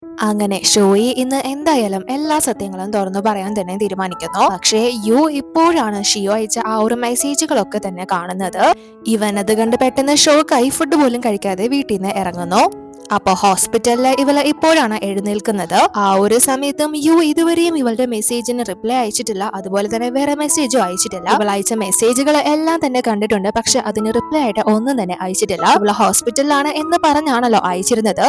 അങ്ങനെ ഷോയി ഇന്ന് എന്തായാലും എല്ലാ സത്യങ്ങളും തുറന്നു പറയാൻ തന്നെ തീരുമാനിക്കുന്നു. പക്ഷേ യു ഇപ്പോഴാണ് ഷിയോ അയച്ച ആ ഒരു മെസ്സേജുകളൊക്കെ തന്നെ കാണുന്നത്. ഇവൻ അത് കണ്ട് പെട്ടെന്ന് ഷോക്കായി ഫുഡ് പോലും കഴിക്കാതെ വീട്ടിൽ നിന്ന് ഇറങ്ങുന്നു. അപ്പൊ ഹോസ്പിറ്റലില് ഇവള് ഇപ്പോഴാണ് എഴുന്നേൽക്കുന്നത്. ആ ഒരു സമയത്തും യു ഇതുവരെയും ഇവളുടെ മെസ്സേജിന് റിപ്ലൈ അയച്ചിട്ടില്ല. അതുപോലെ തന്നെ വേറെ മെസ്സേജും അയച്ചിട്ടില്ല. ഇവൾ അയച്ച മെസ്സേജുകൾ എല്ലാം തന്നെ കണ്ടിട്ടുണ്ട്, പക്ഷെ അതിന് റിപ്ലൈ ആയിട്ട് ഒന്നും തന്നെ അയച്ചിട്ടില്ല. ഇവള് ഹോസ്പിറ്റലിലാണ് എന്ന് പറഞ്ഞാണല്ലോ അയച്ചിരുന്നത്.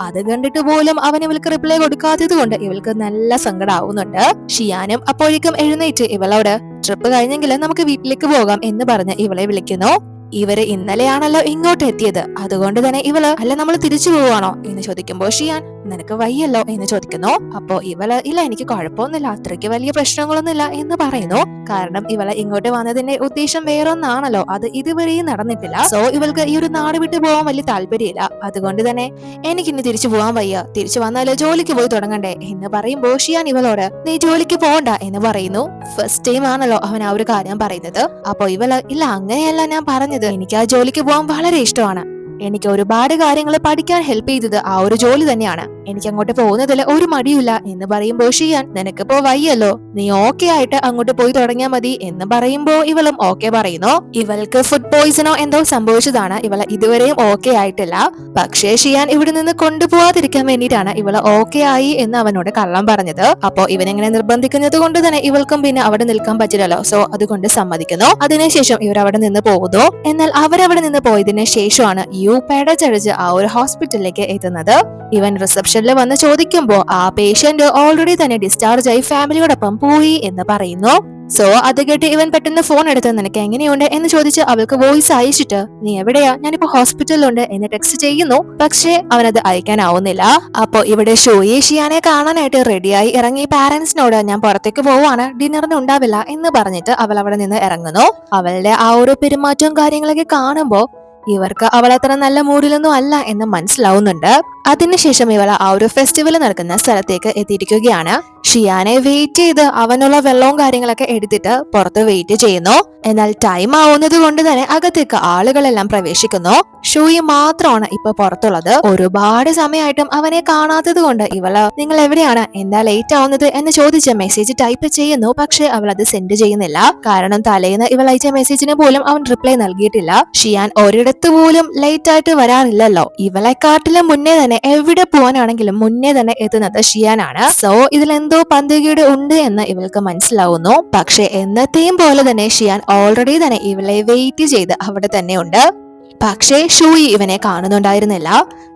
അത് കണ്ടിട്ട് പോലും അവൻ ഇവൾക്ക് റിപ്ലൈ കൊടുക്കാത്തത് കൊണ്ട് ഇവൾക്ക് നല്ല സങ്കടാവുന്നുണ്ട്. ഷിയാനും അപ്പോഴേക്കും എഴുന്നേറ്റ് ഇവളോട് ട്രിപ്പ് കഴിഞ്ഞെങ്കിൽ നമുക്ക് വീട്ടിലേക്ക് പോകാം എന്ന് പറഞ്ഞ് ഇവളെ വിളിക്കുന്നു. ഇവര് ഇന്നലെയാണല്ലോ ഇങ്ങോട്ട് എത്തിയത്, അതുകൊണ്ട് തന്നെ ഇവള് അല്ല നമ്മൾ തിരിച്ചു പോവാണോ എന്ന് ചോദിക്കുമ്പോ ഷിയാൻ നിനക്ക് വയ്യല്ലോ എന്ന് ചോദിക്കുന്നു. അപ്പോ ഇവള് ഇല്ല എനിക്ക് കുഴപ്പമൊന്നുമില്ല, അത്രയ്ക്ക് വലിയ പ്രശ്നങ്ങളൊന്നുമില്ല എന്ന് പറയുന്നു. കാരണം ഇവള് ഇങ്ങോട്ട് വന്നതിന്റെ ഉദ്ദേശം വേറൊന്നാണല്ലോ, അത് ഇതുവരെയും നടന്നിട്ടില്ല. സോ ഇവൾക്ക് ഈ ഒരു നാട് വിട്ടു പോകാൻ വലിയ താല്പര്യമില്ല. അതുകൊണ്ട് തന്നെ എനിക്കിനി തിരിച്ചു പോകാൻ വയ്യ, തിരിച്ചു വന്നാല് ജോലിക്ക് പോയി തുടങ്ങണ്ടേ എന്ന് പറയുമ്പോ ഷിയാൻ ഇവളോട് നീ ജോലിക്ക് പോകണ്ട എന്ന് പറയുന്നു. ഫസ്റ്റ് ടൈം ആണല്ലോ അവൻ ആ ഒരു കാര്യം പറയുന്നത്. അപ്പൊ ഇവള് ഇല്ല അങ്ങനെയല്ല ഞാൻ പറഞ്ഞത്, എനിക്ക് ആ ജോലിക്ക് പോകാൻ വളരെ ഇഷ്ടമാണ്, എനിക്ക് ഒരുപാട് കാര്യങ്ങൾ പഠിക്കാൻ ഹെൽപ്പ് ചെയ്തത് ആ ഒരു ജോലി തന്നെയാണ്, എനിക്ക് അങ്ങോട്ട് പോകുന്നതിൽ ഒരു മടിയില്ല എന്ന് പറയുമ്പോ ഷിയാൻ നിനക്കിപ്പോ വയ്യല്ലോ, നീ ഓക്കെ ആയിട്ട് അങ്ങോട്ട് പോയി തുടങ്ങിയാൽ മതി എന്ന് പറയുമ്പോ ഇവളും ഓക്കെ പറയുന്നു. ഇവൾക്ക് ഫുഡ് പോയിസണോ എന്തോ സംഭവിച്ചതാണ്, ഇവള് ഇതുവരെയും ഓക്കെ ആയിട്ടില്ല. പക്ഷേ ഷിയാൻ ഇവിടെ നിന്ന് കൊണ്ടുപോകാതിരിക്കാൻ വേണ്ടിയിട്ടാണ് ഇവള് ഓക്കെ ആയി എന്ന് അവനോട് കള്ളം പറഞ്ഞത്. അപ്പോ ഇവനെങ്ങനെ നിർബന്ധിക്കുന്നത് കൊണ്ട് തന്നെ ഇവൾക്കും പിന്നെ അവിടെ നിൽക്കാൻ പറ്റില്ലല്ലോ. സോ അതുകൊണ്ട് സമ്മതിക്കുന്നു. അതിനുശേഷം ഇവർ അവിടെ നിന്ന് പോകുന്നു. എന്നാൽ അവരവിടെ നിന്ന് പോയതിനു ശേഷമാണ് യു പേടച്ചടിച്ച് ആ ഒരു ഹോസ്പിറ്റലിലേക്ക് എത്തുന്നത്. ഇവൻ റിസപ്ഷനിൽ വന്ന് ചോദിക്കുമ്പോ ആ പേഷ്യന്റ് ഓൾറെഡി തന്നെ ഡിസ്ചാർജ് ആയി ഫാമിലിയോടൊപ്പം പോയി എന്ന് പറയുന്നു. സോ അത് കേട്ട് ഇവൻ പെട്ടെന്ന് ഫോൺ എടുത്ത് നിനക്ക് എങ്ങനെയുണ്ട് എന്ന് ചോദിച്ച് അവൾക്ക് വോയിസ് അയച്ചിട്ട് നീ എവിടെയാ, ഞാനിപ്പോ ഹോസ്പിറ്റലിലുണ്ട് എന്ന് ടെക്സ്റ്റ് ചെയ്യുന്നു. പക്ഷേ അവനത് അയക്കാനാവുന്നില്ല. അപ്പൊ ഇവിടെ ഷോയെ ഷിയാനെ കാണാനായിട്ട് റെഡിയായി ഇറങ്ങി പാരന്റ്സിനോട് ഞാൻ പുറത്തേക്ക് പോവാണ്, ഡിന്നറിന് ഉണ്ടാവില്ല എന്ന് പറഞ്ഞിട്ട് അവൾ അവിടെ നിന്ന് ഇറങ്ങുന്നു. അവളുടെ ആ ഒരു പെരുമാറ്റവും കാര്യങ്ങളൊക്കെ കാണുമ്പോ ഇവർക്ക് അവൾ അത്ര നല്ല മൂഡിലൊന്നും അല്ല എന്ന് മനസ്സിലാവുന്നുണ്ട്. അതിനുശേഷം ഇവൾ ആ ഒരു ഫെസ്റ്റിവൽ നടക്കുന്ന സ്ഥലത്തേക്ക് എത്തിയിരിക്കുകയാണ്. ഷിയാനെ വെയിറ്റ് ചെയ്ത് അവനുള്ള വെള്ളവും കാര്യങ്ങളൊക്കെ എടുത്തിട്ട് പുറത്ത് വെയിറ്റ് ചെയ്യുന്നു. എന്നാൽ ടൈം ആവുന്നത് കൊണ്ട് തന്നെ അകത്തേക്ക് ആളുകളെല്ലാം പ്രവേശിക്കുന്നു. ഷൂയി മാത്രമാണ് ഇപ്പൊ പുറത്തുള്ളത്. ഒരുപാട് സമയമായിട്ടും അവനെ കാണാത്തത് കൊണ്ട് ഇവള് നിങ്ങൾ എവിടെയാണ്, എന്താ ലേറ്റ് ആവുന്നത് എന്ന് ചോദിച്ച് മെസ്സേജ് ടൈപ്പ് ചെയ്യുന്നു. പക്ഷെ അവൾ അത് സെൻഡ് ചെയ്യുന്നില്ല. കാരണം തലേന്ന് ഇവൾ അയച്ച മെസ്സേജിന് പോലും അവൻ റിപ്ലൈ നൽകിയിട്ടില്ല. ഷിയാൻ ഒരിടത്ത് പോലും ലേറ്റ് ആയിട്ട് വരാറില്ലല്ലോ. ഇവളെക്കാട്ടിലും മുന്നേ തന്നെ എവിടെ പോകാനാണെങ്കിലും മുന്നേ തന്നെ എത്തുന്നത് ഷിയാനാണ്. സോ ഇതിലെന്തോ പന്തികേട് ഉണ്ട് എന്ന് ഇവൾക്ക് മനസ്സിലാവുന്നു. പക്ഷെ എന്നത്തെയും പോലെ തന്നെ ഷിയാൻ ഓൾറെഡി തന്നെ ഇവളെ വെയിറ്റ് ചെയ്ത് അവിടെ തന്നെ ഉണ്ട്. പക്ഷേ ഷൂയി ഇവനെ കാണുന്നുണ്ടായിരുന്നില്ല.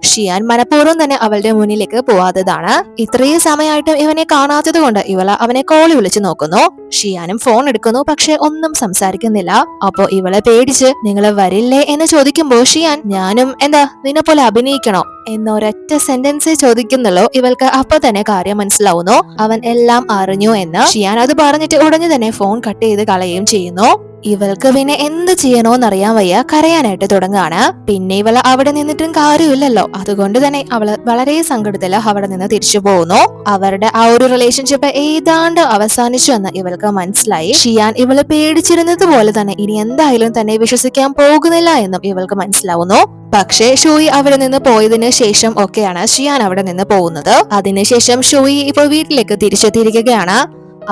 ഷിയാൻ മനഃപൂർവ്വം തന്നെ അവളുടെ മുന്നിലേക്ക് പോവാത്തതാണ്. ഇത്രയും സമയമായിട്ടും ഇവനെ കാണാത്തത് കൊണ്ട് ഇവള് അവനെ കോളി വിളിച്ചു നോക്കുന്നു. ഷിയാനും ഫോൺ എടുക്കുന്നു, പക്ഷെ ഒന്നും സംസാരിക്കുന്നില്ല. അപ്പോ ഇവളെ പേടിച്ച് നിങ്ങള് വരില്ലേ എന്ന് ചോദിക്കുമ്പോ ഷിയാൻ ഞാനും എന്താ നിന്നെ പോലെ അഭിനയിക്കണോ എന്നൊരൊറ്റ സെന്റൻസേ ചോദിക്കുന്നുള്ളൂ. ഇവൾക്ക് അപ്പൊ തന്നെ കാര്യം മനസ്സിലാവുന്നു, അവൻ എല്ലാം അറിഞ്ഞു എന്ന്. ഷിയാൻ അത് പറഞ്ഞിട്ട് ഉടനെ തന്നെ ഫോൺ കട്ട് ചെയ്ത് കളയുകയും ചെയ്യുന്നു. ഇവൾക്ക് പിന്നെ എന്ത് ചെയ്യണോന്നറിയാൻ വയ്യ, കരയാനായിട്ട് തുടങ്ങാണ്. പിന്നെ ഇവള് അവിടെ നിന്നിട്ടും കാര്യമില്ലല്ലോ. അതുകൊണ്ട് തന്നെ അവള് വളരെ സങ്കടത്തില് അവിടെ നിന്ന് തിരിച്ചു പോകുന്നു. അവരുടെ ആ ഒരു റിലേഷൻഷിപ്പ് ഏതാണ്ട് അവസാനിച്ചു എന്ന് ഇവൾക്ക് മനസ്സിലായി. ഷിയാൻ ഇവള് പേടിച്ചിരുന്നത് പോലെ തന്നെ ഇനി എന്തായാലും തന്നെ വിശ്വസിക്കാൻ പോകുന്നില്ല എന്നും ഇവൾക്ക് മനസ്സിലാവുന്നു. പക്ഷേ ഷൂയി അവിടെ നിന്ന് പോയതിനു ശേഷം ഒക്കെയാണ് ഷിയാൻ അവിടെ നിന്ന് പോകുന്നത്. അതിനുശേഷം ഷൂയി ഇപ്പോൾ വീട്ടിലേക്ക് തിരിച്ചെത്തിയിരിക്കുകയാണ്.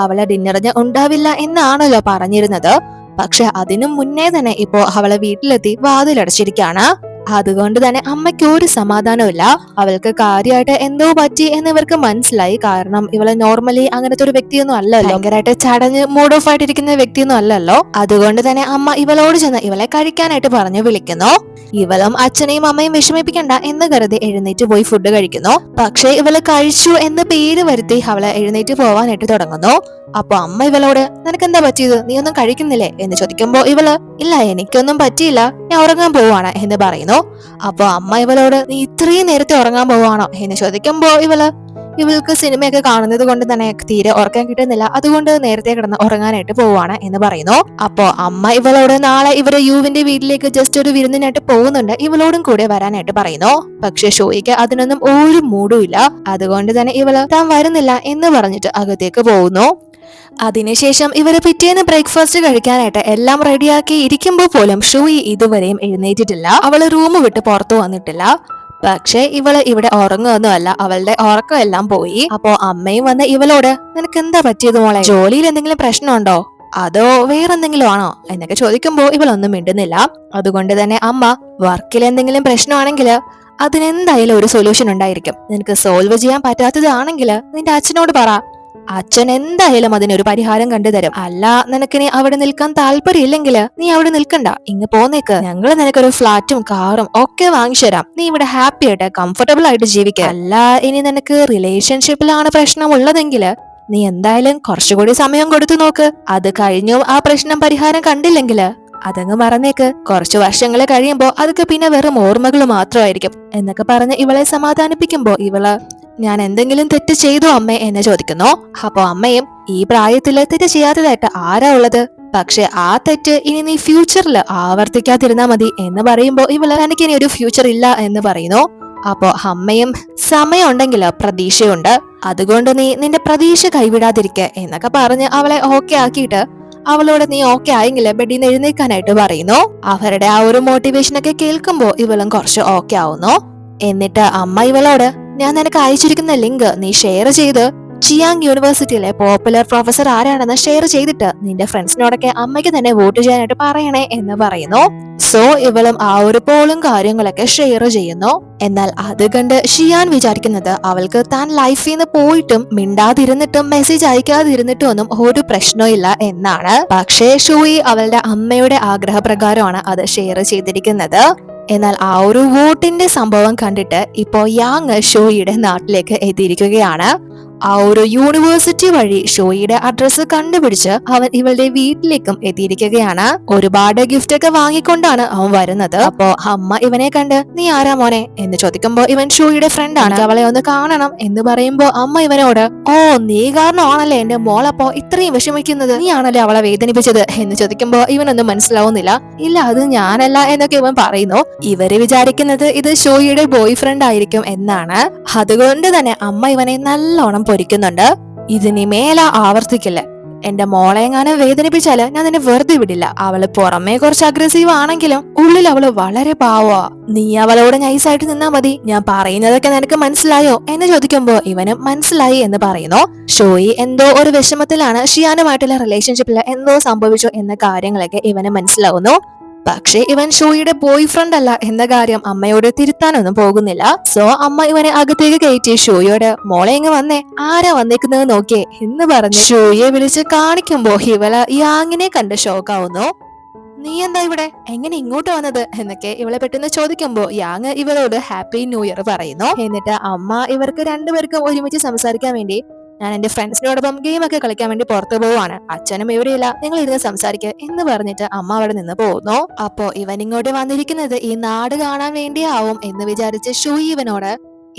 അവളെ ഡിന്നറിന് ഉണ്ടാവില്ല എന്നാണല്ലോ പറഞ്ഞിരുന്നത്. പക്ഷെ അതിനു മുന്നേ തന്നെ ഇപ്പോ അവളെ വീട്ടിലെത്തി വാതിലടച്ചിരിക്കുകയാണ്. അതുകൊണ്ട് തന്നെ അമ്മയ്ക്ക് ഒരു സമാധാനമില്ല. അവൾക്ക് കാര്യമായിട്ട് എന്തോ പറ്റി എന്ന് ഇവർക്ക് മനസ്സിലായി. കാരണം ഇവളെ നോർമലി അങ്ങനത്തെ ഒരു വ്യക്തിയൊന്നും അല്ലല്ലോ, ഭയങ്കരമായിട്ട് ചടഞ്ഞ് മൂഡ് ഓഫ് ആയിട്ടിരിക്കുന്ന വ്യക്തിയൊന്നും അല്ലല്ലോ. അതുകൊണ്ട് തന്നെ അമ്മ ഇവളോട് ചെന്ന് ഇവളെ കഴിക്കാനായിട്ട് പറഞ്ഞു വിളിക്കുന്നു. ഇവളും അച്ഛനെയും അമ്മയും വിഷമിപ്പിക്കണ്ട എന്ന് കരുതി എഴുന്നേറ്റ് പോയി ഫുഡ് കഴിക്കുന്നു. പക്ഷെ ഇവള് കഴിച്ചു എന്ന് പേര് വരുത്തി അവളെ എഴുന്നേറ്റ് പോവാനായിട്ട് തുടങ്ങുന്നു. അപ്പൊ അമ്മ ഇവളോട് നിനക്കെന്താ പറ്റിയത്, നീ ഒന്നും കഴിക്കുന്നില്ലേ എന്ന് ചോദിക്കുമ്പോ ഇവള് ഇല്ല എനിക്കൊന്നും പറ്റിയില്ല, ഞാൻ ഉറങ്ങാൻ പോവാണ് എന്ന് പറയുന്നു. അപ്പൊ അമ്മ ഇവളോട് നീ ഇത്രയും നേരത്തെ ഉറങ്ങാൻ പോവാണോ എന്ന് ചോദിക്കുമ്പോ ഇവൾക്ക് സിനിമയൊക്കെ കാണുന്നത് കൊണ്ട് തന്നെ തീരെ ഉറക്കം കിട്ടുന്നില്ല, അതുകൊണ്ട് നേരത്തെ കിടന്ന് ഉറങ്ങാനായിട്ട് പോവാണ് എന്ന് പറയുന്നു. അപ്പോ അമ്മ ഇവളോട് നാളെ ഇവര് യുവിന്റെ വീട്ടിലേക്ക് ജസ്റ്റ് ഒരു വിരുന്നിനായിട്ട് പോകുന്നുണ്ട്, ഇവളോടും കൂടെ വരാനായിട്ട് പറയുന്നു. പക്ഷെ ഷോയ്ക്ക് അതിനൊന്നും ഒരു മൂഡും ഇല്ല. അതുകൊണ്ട് തന്നെ ഇവള് താൻ വരുന്നില്ല എന്ന് പറഞ്ഞിട്ട് അകത്തേക്ക് പോകുന്നു. അതിനുശേഷം ഇവര് പിറ്റേന്ന് ബ്രേക്ക്ഫാസ്റ്റ് കഴിക്കാനായിട്ട് എല്ലാം റെഡിയാക്കി ഇരിക്കുമ്പോൾ പോലും ഷൂയി ഇതുവരെയും എഴുന്നേറ്റിട്ടില്ല. അവള് റൂം വിട്ട് പുറത്തു വന്നിട്ടില്ല. പക്ഷെ ഇവള് ഇവിടെ ഉറങ്ങുകയൊന്നുമല്ല, അവളുടെ ഉറക്കം എല്ലാം പോയി. അപ്പോ അമ്മയും വന്ന് ഇവളോട് നിനക്ക് എന്താ പറ്റിയത് മോളെ, ജോലിയിൽ എന്തെങ്കിലും പ്രശ്നമുണ്ടോ അതോ വേറെന്തെങ്കിലും ആണോ എന്നൊക്കെ ചോദിക്കുമ്പോ ഇവളൊന്നും മിണ്ടുന്നില്ല. അതുകൊണ്ട് തന്നെ അമ്മ, വർക്കിൽ എന്തെങ്കിലും പ്രശ്നമാണെങ്കിൽ അതിനെന്തായാലും ഒരു സൊല്യൂഷൻ ഉണ്ടായിരിക്കും. നിനക്ക് സോൾവ് ചെയ്യാൻ പറ്റാത്തതാണെങ്കിൽ നിന്റെ അച്ഛനോട് പറ, അച്ഛൻ എന്തായാലും അതിനൊരു പരിഹാരം കണ്ടുതരും. അല്ല നിനക്കിനി അവിടെ നിൽക്കാൻ താല്പര്യമില്ലെങ്കിൽ നീ അവിടെ നിൽക്കണ്ട, ഇങ്ങ് പോന്നേക്ക്. ഞങ്ങൾ നിനക്കൊരു ഫ്ലാറ്റും കാറും ഒക്കെ വാങ്ങിച്ചു തരാം. നീ ഇവിടെ ഹാപ്പി ആയിട്ട് കംഫർട്ടബിൾ ആയിട്ട് ജീവിക്കുക. അല്ല ഇനി നിനക്ക് റിലേഷൻഷിപ്പിലാണ് പ്രശ്നമുള്ളതെങ്കിൽ നീ എന്തായാലും കുറച്ചുകൂടി സമയം കൊടുത്തു നോക്ക്. അത് കഴിഞ്ഞു ആ പ്രശ്നം പരിഹാരം കണ്ടില്ലെങ്കിൽ അതങ്ങ് മറന്നേക്ക്. കുറച്ചു വർഷങ്ങൾ കഴിയുമ്പോ അതൊക്കെ പിന്നെ വെറും ഓർമ്മകൾ മാത്രമായിരിക്കും എന്നൊക്കെ പറഞ്ഞ് ഇവളെ സമാധാനിപ്പിക്കുമ്പോ ഇവള്, ഞാൻ എന്തെങ്കിലും തെറ്റ് ചെയ്തോ അമ്മേ എന്ന് ചോദിക്കുന്നു. അപ്പൊ അമ്മയും, ഈ പ്രായത്തില് തെറ്റ് ചെയ്യാത്തതായിട്ട് ആരാ ഉള്ളത്, പക്ഷെ ആ തെറ്റ് ഇനി നീ ഫ്യൂച്ചറിൽ ആവർത്തിക്കാതിരുന്നാ മതി എന്ന് പറയുമ്പോ ഇവള്, എനിക്കിനി ഒരു ഫ്യൂച്ചർ ഇല്ല എന്ന് പറയുന്നു. അപ്പോ അമ്മയും, സമയം ഉണ്ടെങ്കിൽ പ്രതീക്ഷയുണ്ട്, അതുകൊണ്ട് നീ നിന്റെ പ്രതീക്ഷ കൈവിടാതിരിക്കെ എന്നൊക്കെ പറഞ്ഞ് അവളെ ഓക്കെ ആക്കിയിട്ട് അവളോട് നീ ഓക്കെ ആയെങ്കിൽ ബെഡിൽ നിന്ന് എഴുന്നേക്കാനായിട്ട് പറയുന്നു. അവരുടെ ആ ഒരു മോട്ടിവേഷനൊക്കെ കേൾക്കുമ്പോ ഇവളും കുറച്ച് ഓക്കെ ആവുന്നു. എന്നിട്ട് അമ്മ ഇവളോട്, ഞാൻ നിനക്ക് അയച്ചിരിക്കുന്ന ലിങ്ക് നീ ഷെയർ ചെയ്ത് ചിയാങ് യൂണിവേഴ്സിറ്റിയിലെ പോപ്പുലർ പ്രൊഫസർ ആരാണെന്ന് ഷെയർ ചെയ്തിട്ട് നിന്റെ ഫ്രണ്ട്സിനോടൊക്കെ അമ്മയ്ക്ക് തന്നെ വോട്ട് ചെയ്യാനായിട്ട് പറയണേ എന്ന് പറയുന്നു. സോ ഇവളും ആ ഒരു പോളും കാര്യങ്ങളൊക്കെ ഷെയർ ചെയ്യുന്നു. എന്നാൽ അത് കണ്ട് ഷിയാൻ വിചാരിക്കുന്നത് അവൾക്ക് താൻ ലൈഫിൽ നിന്ന് പോയിട്ടും മിണ്ടാതിരുന്നിട്ടും മെസ്സേജ് അയക്കാതിരുന്നിട്ടും ഒന്നും ഒരു പ്രശ്നമില്ല എന്നാണ്. പക്ഷേ ഷൂയി അവളുടെ അമ്മയുടെ ആഗ്രഹപ്രകാരമാണ് അത് ഷെയർ ചെയ്തിരിക്കുന്നത്. എന്നാൽ ആ ഒരു വോട്ടിന്റെ സംഭവം കണ്ടിട്ട് ഇപ്പോ യാങ് ഷോയിയുടെ നാട്ടിലേക്ക് എത്തിയിരിക്കുകയാണ്. ആ ഒരു യൂണിവേഴ്സിറ്റി വഴി ഷോയിയുടെ അഡ്രസ്സ് കണ്ടുപിടിച്ച് അവൻ ഇവളുടെ വീട്ടിലേക്കും എത്തിയിരിക്കുകയാണ്. ഒരുപാട് ഗിഫ്റ്റ് ഒക്കെ വാങ്ങിക്കൊണ്ടാണ് അവൻ വരുന്നത്. അപ്പോ അമ്മ ഇവനെ കണ്ട്, നീ ആരാ മോനെ എന്ന് ചോദിക്കുമ്പോ ഇവൻ ഷോയിയുടെ ഫ്രണ്ട് ആണ്, അവളെ ഒന്ന് കാണണം എന്ന് പറയുമ്പോ അമ്മ ഇവനോട്, ഓ നീ കാരണമാണല്ലേ എന്റെ മോളപ്പോ ഇത്രയും വിഷമിക്കുന്നത്, നീ ആണല്ലേ അവളെ വേദനിപ്പിച്ചത് എന്ന് ചോദിക്കുമ്പോ ഇവനൊന്നും മനസ്സിലാവുന്നില്ല. ഇല്ല അത് ഞാനല്ല എന്നൊക്കെ ഇവൻ പറയുന്നു. ഇവര് വിചാരിക്കുന്നത് ഇത് ഷോയിയുടെ ബോയ് ഫ്രണ്ട് ആയിരിക്കും എന്നാണ്. അതുകൊണ്ട് തന്നെ അമ്മ ഇവനെ നല്ലോണം പൊരിക്കുന്നുണ്ട്. ഇതിനി മേല ആവർത്തിക്കില്ല, എന്റെ മോളെ എങ്ങാനും വേദനിപ്പിച്ചാല് ഞാൻ നിന്നെ വെറുതെ വിടില്ല. അവള് പുറമേ കുറച്ച് അഗ്രസീവ് ആണെങ്കിലും ഉള്ളിൽ അവള് വളരെ പാവാ. നീ അവളോട് നൈസായിട്ട് നിന്നാ മതി. ഞാൻ പറയുന്നതൊക്കെ നിനക്ക് മനസ്സിലായോ എന്ന് ചോദിക്കുമ്പോ ഇവനും മനസ്സിലായി എന്ന് പറയുന്നു. ഷോയി എന്തോ ഒരു വിഷമത്തിലാണ്, ഷിയാനുമായിട്ടുള്ള റിലേഷൻഷിപ്പിൽ എന്തോ സംഭവിച്ചു എന്ന കാര്യങ്ങളൊക്കെ ഇവന് മനസ്സിലാവുന്നു. പക്ഷേ ഇവൻ ഷോയിയുടെ ബോയ് ഫ്രണ്ട് അല്ല എന്ന കാര്യം അമ്മയോട് തിരുത്താനൊന്നും പോകുന്നില്ല. സോ അമ്മ ഇവനെ അകത്തേക്ക് കയറ്റി ഷോയോട്, മോളെ ഇങ്ങ് വന്നേ, ആരാ വന്നേക്കുന്നത് നോക്കിയേ എന്ന് പറഞ്ഞ് ഷോയെ വിളിച്ച് കാണിക്കുമ്പോ ഇവള് യാങ്ങിനെ കണ്ട് ഷോക്കാവുന്നു. നീ എന്താ ഇവിടെ, എങ്ങനെ ഇങ്ങോട്ട് വന്നത് എന്നൊക്കെ ഇവളെ പെട്ടെന്ന് ചോദിക്കുമ്പോ യാങ് ഇവളോട് ഹാപ്പി ന്യൂ ഇയർ പറയുന്നു. എന്നിട്ട് അമ്മ ഇവർക്ക് രണ്ടുപേർക്കും ഒരുമിച്ച് സംസാരിക്കാൻ വേണ്ടി, ഞാൻ എന്റെ ഫ്രണ്ട്സിനോടൊപ്പം ഗെയിം ഒക്കെ കളിക്കാൻ വേണ്ടി പുറത്തു പോവാണ്, അച്ഛനും എവിടെയില്ല, നിങ്ങൾ ഇരുന്ന് സംസാരിക്കുക എന്ന് പറഞ്ഞിട്ട് അമ്മ അവിടെ നിന്ന് പോകുന്നു. അപ്പോ ഇവൻ ഇങ്ങോട്ട് വന്നിരിക്കുന്നത് ഈ നാട് കാണാൻ വേണ്ടിയാവും എന്ന് വിചാരിച്ച് ഷൂയി ഇവനോട്,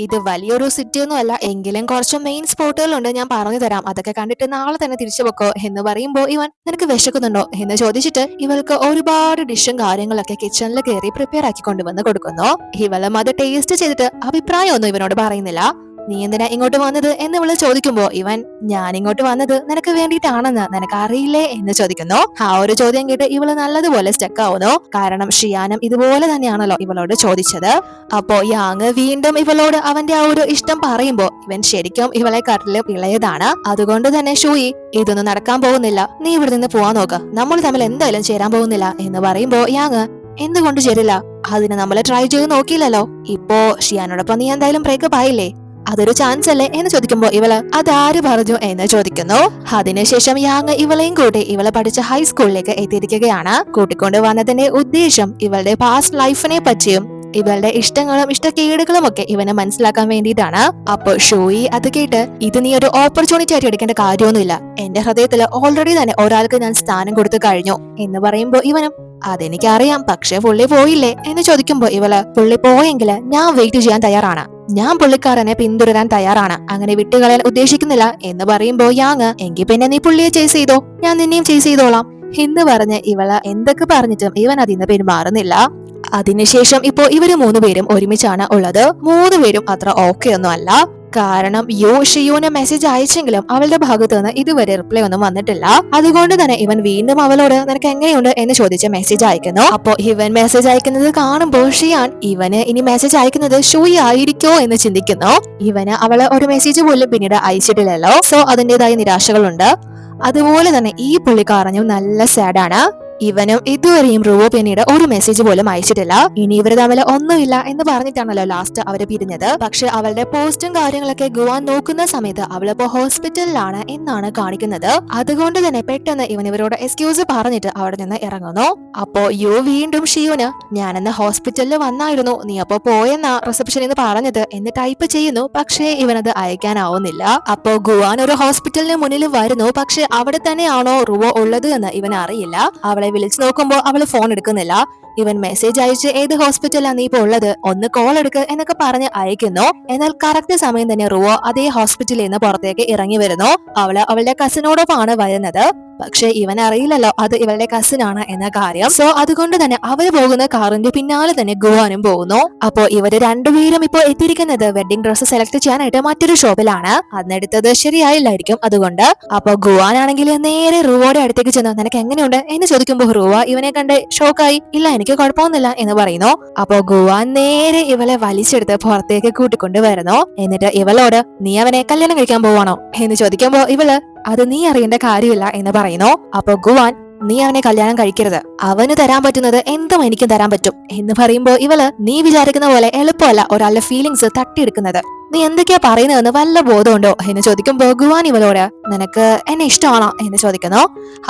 ഇത് വലിയൊരു സിറ്റി ഒന്നും അല്ല, എങ്കിലും കുറച്ച് മെയിൻ സ്പോട്ടുകളുണ്ട്, ഞാൻ പറഞ്ഞു തരാം, അതൊക്കെ കണ്ടിട്ട് നാളെ തന്നെ തിരിച്ചു വെക്കോ എന്ന് പറയുമ്പോ ഇവൻ, നിനക്ക് വിശക്കുന്നുണ്ടോ എന്ന് ചോദിച്ചിട്ട് ഇവൾക്ക് ഒരുപാട് ഡിഷും കാര്യങ്ങളൊക്കെ കിച്ചണിൽ കയറി പ്രിപ്പയർ ആക്കി കൊണ്ടുവന്ന് കൊടുക്കുന്നു. ഇവളും അത് ടേസ്റ്റ് ചെയ്തിട്ട് അഭിപ്രായമൊന്നും ഇവനോട് പറയുന്നില്ല. നീ എന്തിനാ ഇങ്ങോട്ട് വന്നത് എന്ന് ഇവള് ചോദിക്കുമ്പോ ഇവൻ, ഞാൻ ഇങ്ങോട്ട് വന്നത് നിനക്ക് വേണ്ടിയിട്ടാണെന്ന് നിനക്ക് അറിയില്ലേ എന്ന് ചോദിക്കുന്നു. ആ ഒരു ചോദ്യം കേട്ട് ഇവള് നല്ലതുപോലെ സ്റ്റക്ക് ആവുന്നു. കാരണം ഷിയാനും ഇതുപോലെ തന്നെയാണല്ലോ ഇവളോട് ചോദിച്ചത്. അപ്പോ യാങ് വീണ്ടും ഇവളോട് അവന്റെ ആ ഒരു ഇഷ്ടം പറയുമ്പോ ഇവൻ ശരിക്കും ഇവളെ കാട്ടിലും ഇളയതാണ്. അതുകൊണ്ട് തന്നെ ഷൂയി, ഇതൊന്നും നടക്കാൻ പോകുന്നില്ല, നീ ഇവിടെ നിന്ന് പോവാൻ നോക്ക്, നമ്മൾ തമ്മിൽ എന്തായാലും ചേരാൻ പോകുന്നില്ല എന്ന് പറയുമ്പോ യാങ്, എന്തുകൊണ്ട് ചേരില്ല, അതിന് നമ്മൾ ട്രൈ ചെയ്ത് നോക്കിയില്ലല്ലോ, ഇപ്പോ ഷിയാനോടൊപ്പം നീ എന്തായാലും ബ്രേക്കപ്പ് ആയില്ലേ, അതൊരു ചാൻസ് അല്ലേ എന്ന് ചോദിക്കുമ്പോ ഇവള്, അതാര് പറഞ്ഞു എന്ന് ചോദിക്കുന്നു. അതിനുശേഷം യാങ് ഇവളെയും കൂട്ടി ഇവളെ പഠിച്ച ഹൈസ്കൂളിലേക്ക് എത്തിയിരിക്കുകയാണ്. കൂട്ടിക്കൊണ്ട് വന്നതിന്റെ ഉദ്ദേശം ഇവളുടെ പാസ്റ്റ് ലൈഫിനെ പറ്റിയും ഇവളുടെ ഇഷ്ടങ്ങളും ഇഷ്ടക്കേടുകളും ഒക്കെ ഇവനെ മനസ്സിലാക്കാൻ വേണ്ടിയിട്ടാണ്. അപ്പൊ ഷോയി അത് കേട്ട്, ഇത് നീ ഒരു ഓപ്പർച്യൂണിറ്റി ആയിട്ട് എടുക്കേണ്ട കാര്യമൊന്നുമില്ല, എന്റെ ഹൃദയത്തിൽ ഓൾറെഡി തന്നെ ഒരാൾക്ക് ഞാൻ സ്ഥാനം കൊടുത്തു കഴിഞ്ഞു എന്ന് പറയുമ്പോ ഇവനും, അതെനിക്കറിയാം, പക്ഷെ പുള്ളി പോയില്ലേ എന്ന് ചോദിക്കുമ്പോ ഇവള്, പുള്ളി പോയെങ്കിൽ ഞാൻ വെയിറ്റ് ചെയ്യാൻ തയ്യാറാണ്, ഞാൻ പുള്ളിക്കാരനെ പിന്തുടരാൻ തയ്യാറാണ്, അങ്ങനെ വിട്ടുകളയാൻ ഉദ്ദേശിക്കുന്നില്ല എന്ന് പറയുമ്പോ യാങ്, എങ്കിൽ പിന്നെ നീ പുള്ളിയെ ചേസ് ചെയ്തോ, ഞാൻ നിന്നെയും ചേസ് ചെയ്തോളാം എന്ന് പറഞ്ഞ് ഇവള് എന്തൊക്കെ പറഞ്ഞിട്ടും ഇവൻ അതിന്ന് പെരുമാറുന്നില്ല. അതിനുശേഷം ഇപ്പോ ഇവര് 3 പേരും ഒരുമിച്ചാണ് ഉള്ളത്. 3 പേരും അത്ര ഓക്കെ ഒന്നും അല്ല. കാരണം ഷിയുവിന് മെസ്സേജ് അയച്ചെങ്കിലും അവളുടെ ഭാഗത്ത് നിന്ന് ഇതുവരെ റിപ്ലൈ ഒന്നും വന്നിട്ടില്ല. അതുകൊണ്ട് തന്നെ ഇവൻ വീണ്ടും അവളോട് നിനക്ക് എങ്ങനെയുണ്ട് എന്ന് ചോദിച്ച് മെസ്സേജ് അയക്കുന്നു. അപ്പോ ഇവൻ മെസ്സേജ് അയക്കുന്നത് കാണുമ്പോൾ ഷിയാൻ ഇവന് ഇനി മെസ്സേജ് അയക്കുന്നത് ഷൂയി ആയിരിക്കോ എന്ന് ചിന്തിക്കുന്നു. ഇവന് അവളെ ഒരു മെസ്സേജ് പോലും പിന്നീട് അയച്ചിട്ടില്ലല്ലോ. സോ അതിന്റേതായ നിരാശകളുണ്ട്. അതുപോലെ തന്നെ ഈ പുള്ളിക്കാരനും നല്ല സാഡാണ്. ഇവനും ഇതുവരെയും റുവോ പിന്നീട് ഒരു മെസ്സേജ് പോലും അയച്ചിട്ടില്ല. ഇനി ഇവര് തമ്മിൽ ഒന്നുമില്ല എന്ന് പറഞ്ഞിട്ടാണല്ലോ ലാസ്റ്റ് അവര് പിരിഞ്ഞത്. പക്ഷെ അവളുടെ പോസ്റ്റും കാര്യങ്ങളൊക്കെ ഗുവാൻ നോക്കുന്ന സമയത്ത് അവളിപ്പോ ഹോസ്പിറ്റലിലാണ് എന്നാണ് കാണിക്കുന്നത്. അതുകൊണ്ട് തന്നെ പെട്ടെന്ന് ഇവരോട് എക്സ്ക്യൂസ് പറഞ്ഞിട്ട് അവിടെ നിന്ന് ഇറങ്ങുന്നു. അപ്പോ വീണ്ടും ഷിയുന് ഞാനെന്ന് ഹോസ്പിറ്റലിൽ വന്നായിരുന്നു, നീ അപ്പോ പോയെന്നാ റിസപ്ഷനിൽ നിന്ന് പറഞ്ഞത് എന്ന് ടൈപ്പ് ചെയ്യുന്നു. പക്ഷേ ഇവനത് അയക്കാനാവുന്നില്ല. അപ്പോ ഗുവാൻ ഒരു ഹോസ്പിറ്റലിന് മുന്നിൽ വരുന്നു. പക്ഷെ അവിടെ തന്നെയാണോ റുവോ ഉള്ളത് എന്ന് ഇവൻ അറിയില്ല. അവളെ വിളിച്ചു നോക്കുമ്പോ അവള് ഫോൺ എടുക്കുന്നില്ല. ഇവൻ മെസ്സേജ് അയച്ച് ഏത് ഹോസ്പിറ്റലാണ് നീ ഇപ്പോ ഉള്ളത്, ഒന്ന് കോൾ എടുക്ക് എന്നൊക്കെ പറഞ്ഞ് അയക്കുന്നു. എന്നാൽ കറക്റ്റ് സമയം തന്നെ റുവോ അതേ ഹോസ്പിറ്റലിൽ നിന്ന് പുറത്തേക്ക് ഇറങ്ങി വരുന്നു. അവള് അവളുടെ കസിനോടൊപ്പമാണ് വരുന്നത്. പക്ഷെ ഇവൻ അറിയില്ലല്ലോ അത് ഇവളുടെ കസിൻ ആണ് എന്ന കാര്യം. സോ അതുകൊണ്ട് തന്നെ അവര് പോകുന്ന കാറിന്റെ പിന്നാലെ തന്നെ ഗുവാനും പോകുന്നു. അപ്പോ ഇവര് രണ്ടുപേരും ഇപ്പോ എത്തിയിരിക്കുന്നത് വെഡിങ് ഡ്രസ്സ് സെലക്ട് ചെയ്യാനായിട്ട് മറ്റൊരു ഷോപ്പിലാണ്. അന്നെടുത്തത് ശരിയായില്ലായിരിക്കും അതുകൊണ്ട്. അപ്പൊ ഗുവാനാണെങ്കിൽ നേരെ റുവോയുടെ അടുത്തേക്ക് ചെന്ന് നിനക്ക് എങ്ങനെയുണ്ട് എന്ന് ചോദിക്കുമ്പോൾ റുവ ഇവനെ കണ്ട് ഷോക്കായി ഇല്ല എനിക്ക് കുഴപ്പമൊന്നുമില്ല എന്ന് പറയുന്നു. അപ്പൊ ഗുവാൻ നേരെ ഇവളെ വലിച്ചെടുത്ത് പുറത്തേക്ക് കൂട്ടിക്കൊണ്ട് വരുന്നു. എന്നിട്ട് ഇവളോട് നീ അവനെ കല്യാണം കഴിക്കാൻ പോവാണോ എന്ന് ചോദിക്കുമ്പോ ഇവള് അത് നീ അറിയേണ്ട കാര്യമില്ല എന്ന് പറയുന്നു. അപ്പൊ ഗുവാൻ നീ അവനെ കല്യാണം കഴിക്കരുത്, അവന് തരാൻ പറ്റുന്നത് എന്തും എനിക്കും തരാൻ പറ്റും എന്ന് പറയുമ്പോ ഇവള് നീ വിചാരിക്കുന്ന പോലെ എളുപ്പമല്ല ഒരാളുടെ ഫീലിങ്സ് തട്ടിയെടുക്കുന്നത്, നീ എന്തൊക്കെയാ പറയുന്നതെന്ന് വല്ല ബോധമുണ്ടോ എന്ന് ചോദിക്കുമ്പോ ഗുവാൻ ഇവളോട് നിനക്ക് എന്നെ ഇഷ്ടമാണോ എന്ന് ചോദിക്കുന്നു.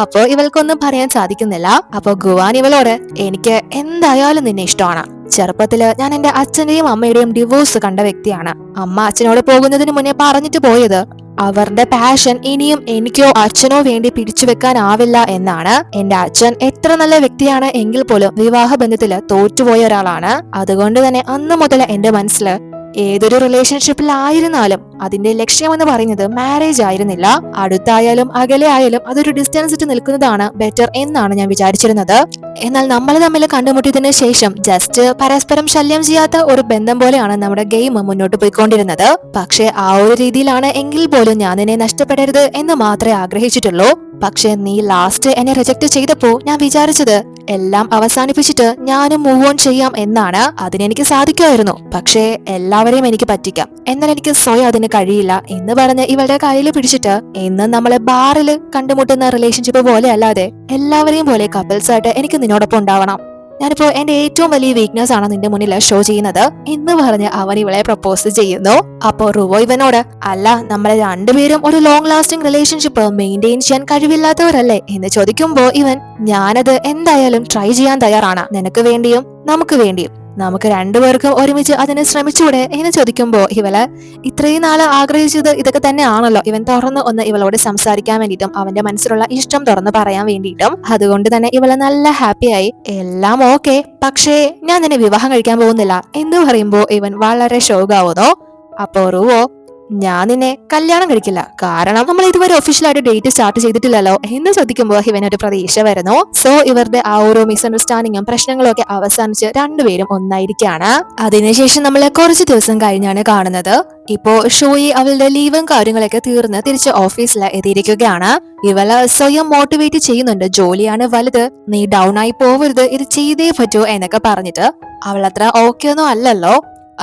അപ്പോ ഇവൾക്കൊന്നും പറയാൻ സാധിക്കുന്നില്ല. അപ്പൊ ഗുവാൻ ഇവളോട് എനിക്ക് എന്തായാലും നിന്നെ ഇഷ്ടമാണ്. ചെറുപ്പത്തില് ഞാൻ എന്റെ അച്ഛന്റെയും അമ്മയുടെയും ഡിവോഴ്സ് കണ്ട വ്യക്തിയാണ്. അമ്മ അച്ഛനോട് പോകുന്നതിന് മുന്നേ പറഞ്ഞിട്ട് പോയത് അവരുടെ പാഷൻ ഇനിയും എനിക്കോ അച്ഛനോ വേണ്ടി പിടിച്ചു വെക്കാനാവില്ല എന്നാണ്. എന്റെ അച്ഛൻ എത്ര നല്ല വ്യക്തിയാണ് എങ്കിൽ പോലും വിവാഹ ബന്ധത്തില് തോറ്റുപോയ ഒരാളാണ്. അതുകൊണ്ട് തന്നെ അന്ന് മുതൽ എന്റെ മനസ്സില് ഏതൊരു റിലേഷൻഷിപ്പിലായിരുന്നാലും അതിന്റെ ലക്ഷ്യം എന്ന് പറയുന്നത് മാരേജ് ആയിരുന്നില്ല. അടുത്തായാലും അകലെ ആയാലും അതൊരു ഡിസ്റ്റൻസ് ഇട്ട് നിൽക്കുന്നതാണ് ബെറ്റർ എന്നാണ് ഞാൻ വിചാരിച്ചിരുന്നത്. എന്നാൽ നമ്മൾ തമ്മിൽ കണ്ടുമുട്ടിയതിനു ശേഷം ജസ്റ്റ് പരസ്പരം ശല്യം ചെയ്യാത്ത ഒരു ബന്ധം പോലെയാണ് നമ്മുടെ ഗെയിം മുന്നോട്ട് പോയിക്കൊണ്ടിരുന്നത്. പക്ഷെ ആ ഒരു രീതിയിലാണ് എങ്കിൽ പോലും ഞാൻ നിന്നെ നഷ്ടപ്പെടരുത് എന്ന് മാത്രമേ ആഗ്രഹിച്ചിട്ടുള്ളൂ. പക്ഷെ നീ ലാസ്റ്റ് എന്നെ റിജക്ട് ചെയ്തപ്പോ ഞാൻ വിചാരിച്ചത് എല്ലാം അവസാനിപ്പിച്ചിട്ട് ഞാനും മൂവ് ഓൺ ചെയ്യാം എന്നാണ്. അതിനെനിക്ക് സാധിക്കുമായിരുന്നു. പക്ഷേ എല്ലാവരെയും എനിക്ക് പറ്റിക്കാം, എന്നാൽ എനിക്ക് സ്വയം അതിന് കഴിയില്ല എന്ന് പറഞ്ഞ് ഇവളുടെ കയ്യിൽ പിടിച്ചിട്ട് എന്നും നമ്മളെ ബാറിൽ കണ്ടുമുട്ടുന്ന റിലേഷൻഷിപ്പ് പോലെ അല്ലാതെ എല്ലാവരെയും പോലെ കപ്പിൾസ് ആയിട്ട് എനിക്ക് നിന്നോടൊപ്പം ഉണ്ടാവണം. ഞാനിപ്പോ എന്റെ ഏറ്റവും വലിയ വീക്ക്നെസ് ആണ് നിന്റെ മുന്നിൽ ഷോ ചെയ്യുന്നത് എന്ന് പറഞ്ഞ് അവൻ ഇവളെ പ്രപ്പോസ് ചെയ്യുന്നു. അപ്പോ റുവോ ഇവനോട് അല്ല നമ്മളെ രണ്ടുപേരും ഒരു ലോങ് ലാസ്റ്റിംഗ് റിലേഷൻഷിപ്പ് മെയിൻറ്റെയിൻ ചെയ്യാൻ കഴിവില്ലാത്തവരല്ലേ എന്ന് ചോദിക്കുമ്പോ ഇവൻ ഞാനത് എന്തായാലും ട്രൈ ചെയ്യാൻ തയ്യാറാണ്, നിനക്ക് വേണ്ടിയും നമുക്ക് വേണ്ടിയും. നമുക്ക് രണ്ടുപേർക്കും ഒരുമിച്ച് അതിന് ശ്രമിച്ചൂടെ എന്ന് ചോദിക്കുമ്പോ ഇവള് ഇത്രയും നാള് ആഗ്രഹിച്ചത് ഇതൊക്കെ തന്നെ ആണല്ലോ. ഇവൻ തുറന്ന് ഒന്ന് ഇവളോട് സംസാരിക്കാൻ വേണ്ടിയിട്ടും അവന്റെ മനസ്സിലുള്ള ഇഷ്ടം തുറന്ന് പറയാൻ വേണ്ടിയിട്ടും. അതുകൊണ്ട് തന്നെ ഇവള് നല്ല ഹാപ്പിയായി. എല്ലാം ഓക്കെ, പക്ഷേ ഞാൻ നിന്നെ വിവാഹം കഴിക്കാൻ പോകുന്നില്ല എന്ന് പറയുമ്പോ ഇവൻ വളരെ ഷോക്കാവുന്നു. അപ്പോ റുവോ ഞാൻ നിന്നെ കല്യാണം കഴിക്കില്ല, കാരണം നമ്മൾ ഇതുവരെ ഒഫീഷ്യലായിട്ട് ഡേറ്റ് സ്റ്റാർട്ട് ചെയ്തിട്ടില്ലല്ലോ എന്ന് ചോദിക്കുമ്പോൾ ഇവനൊരു പ്രതീക്ഷ വരുന്നു. സോ ഇവരുടെ ആ ഒരു മിസ്അണ്ടർസ്റ്റാൻഡിങ്ങും പ്രശ്നങ്ങളും ഒക്കെ അവസാനിച്ച് രണ്ടുപേരും ഒന്നായിരിക്കാണ്. അതിനുശേഷം നമ്മൾ കുറച്ച് ദിവസം കഴിഞ്ഞാണ് കാണുന്നത്. ഇപ്പോ ഷോയി അവളുടെ ലീവും കാര്യങ്ങളൊക്കെ തീർന്ന് തിരിച്ച് ഓഫീസിൽ എത്തിയിരിക്കുകയാണ്. ഇവള് സ്വയം മോട്ടിവേറ്റ് ചെയ്യുന്നുണ്ട്, ജോലിയാണ് വലുത്, നീ ഡൗൺ ആയി പോവരുത്, ഇത് ചെയ്തേ പറ്റൂ എന്നൊക്കെ പറഞ്ഞിട്ട്. അവളത്ര ഓക്കെ ഒന്നും അല്ലല്ലോ.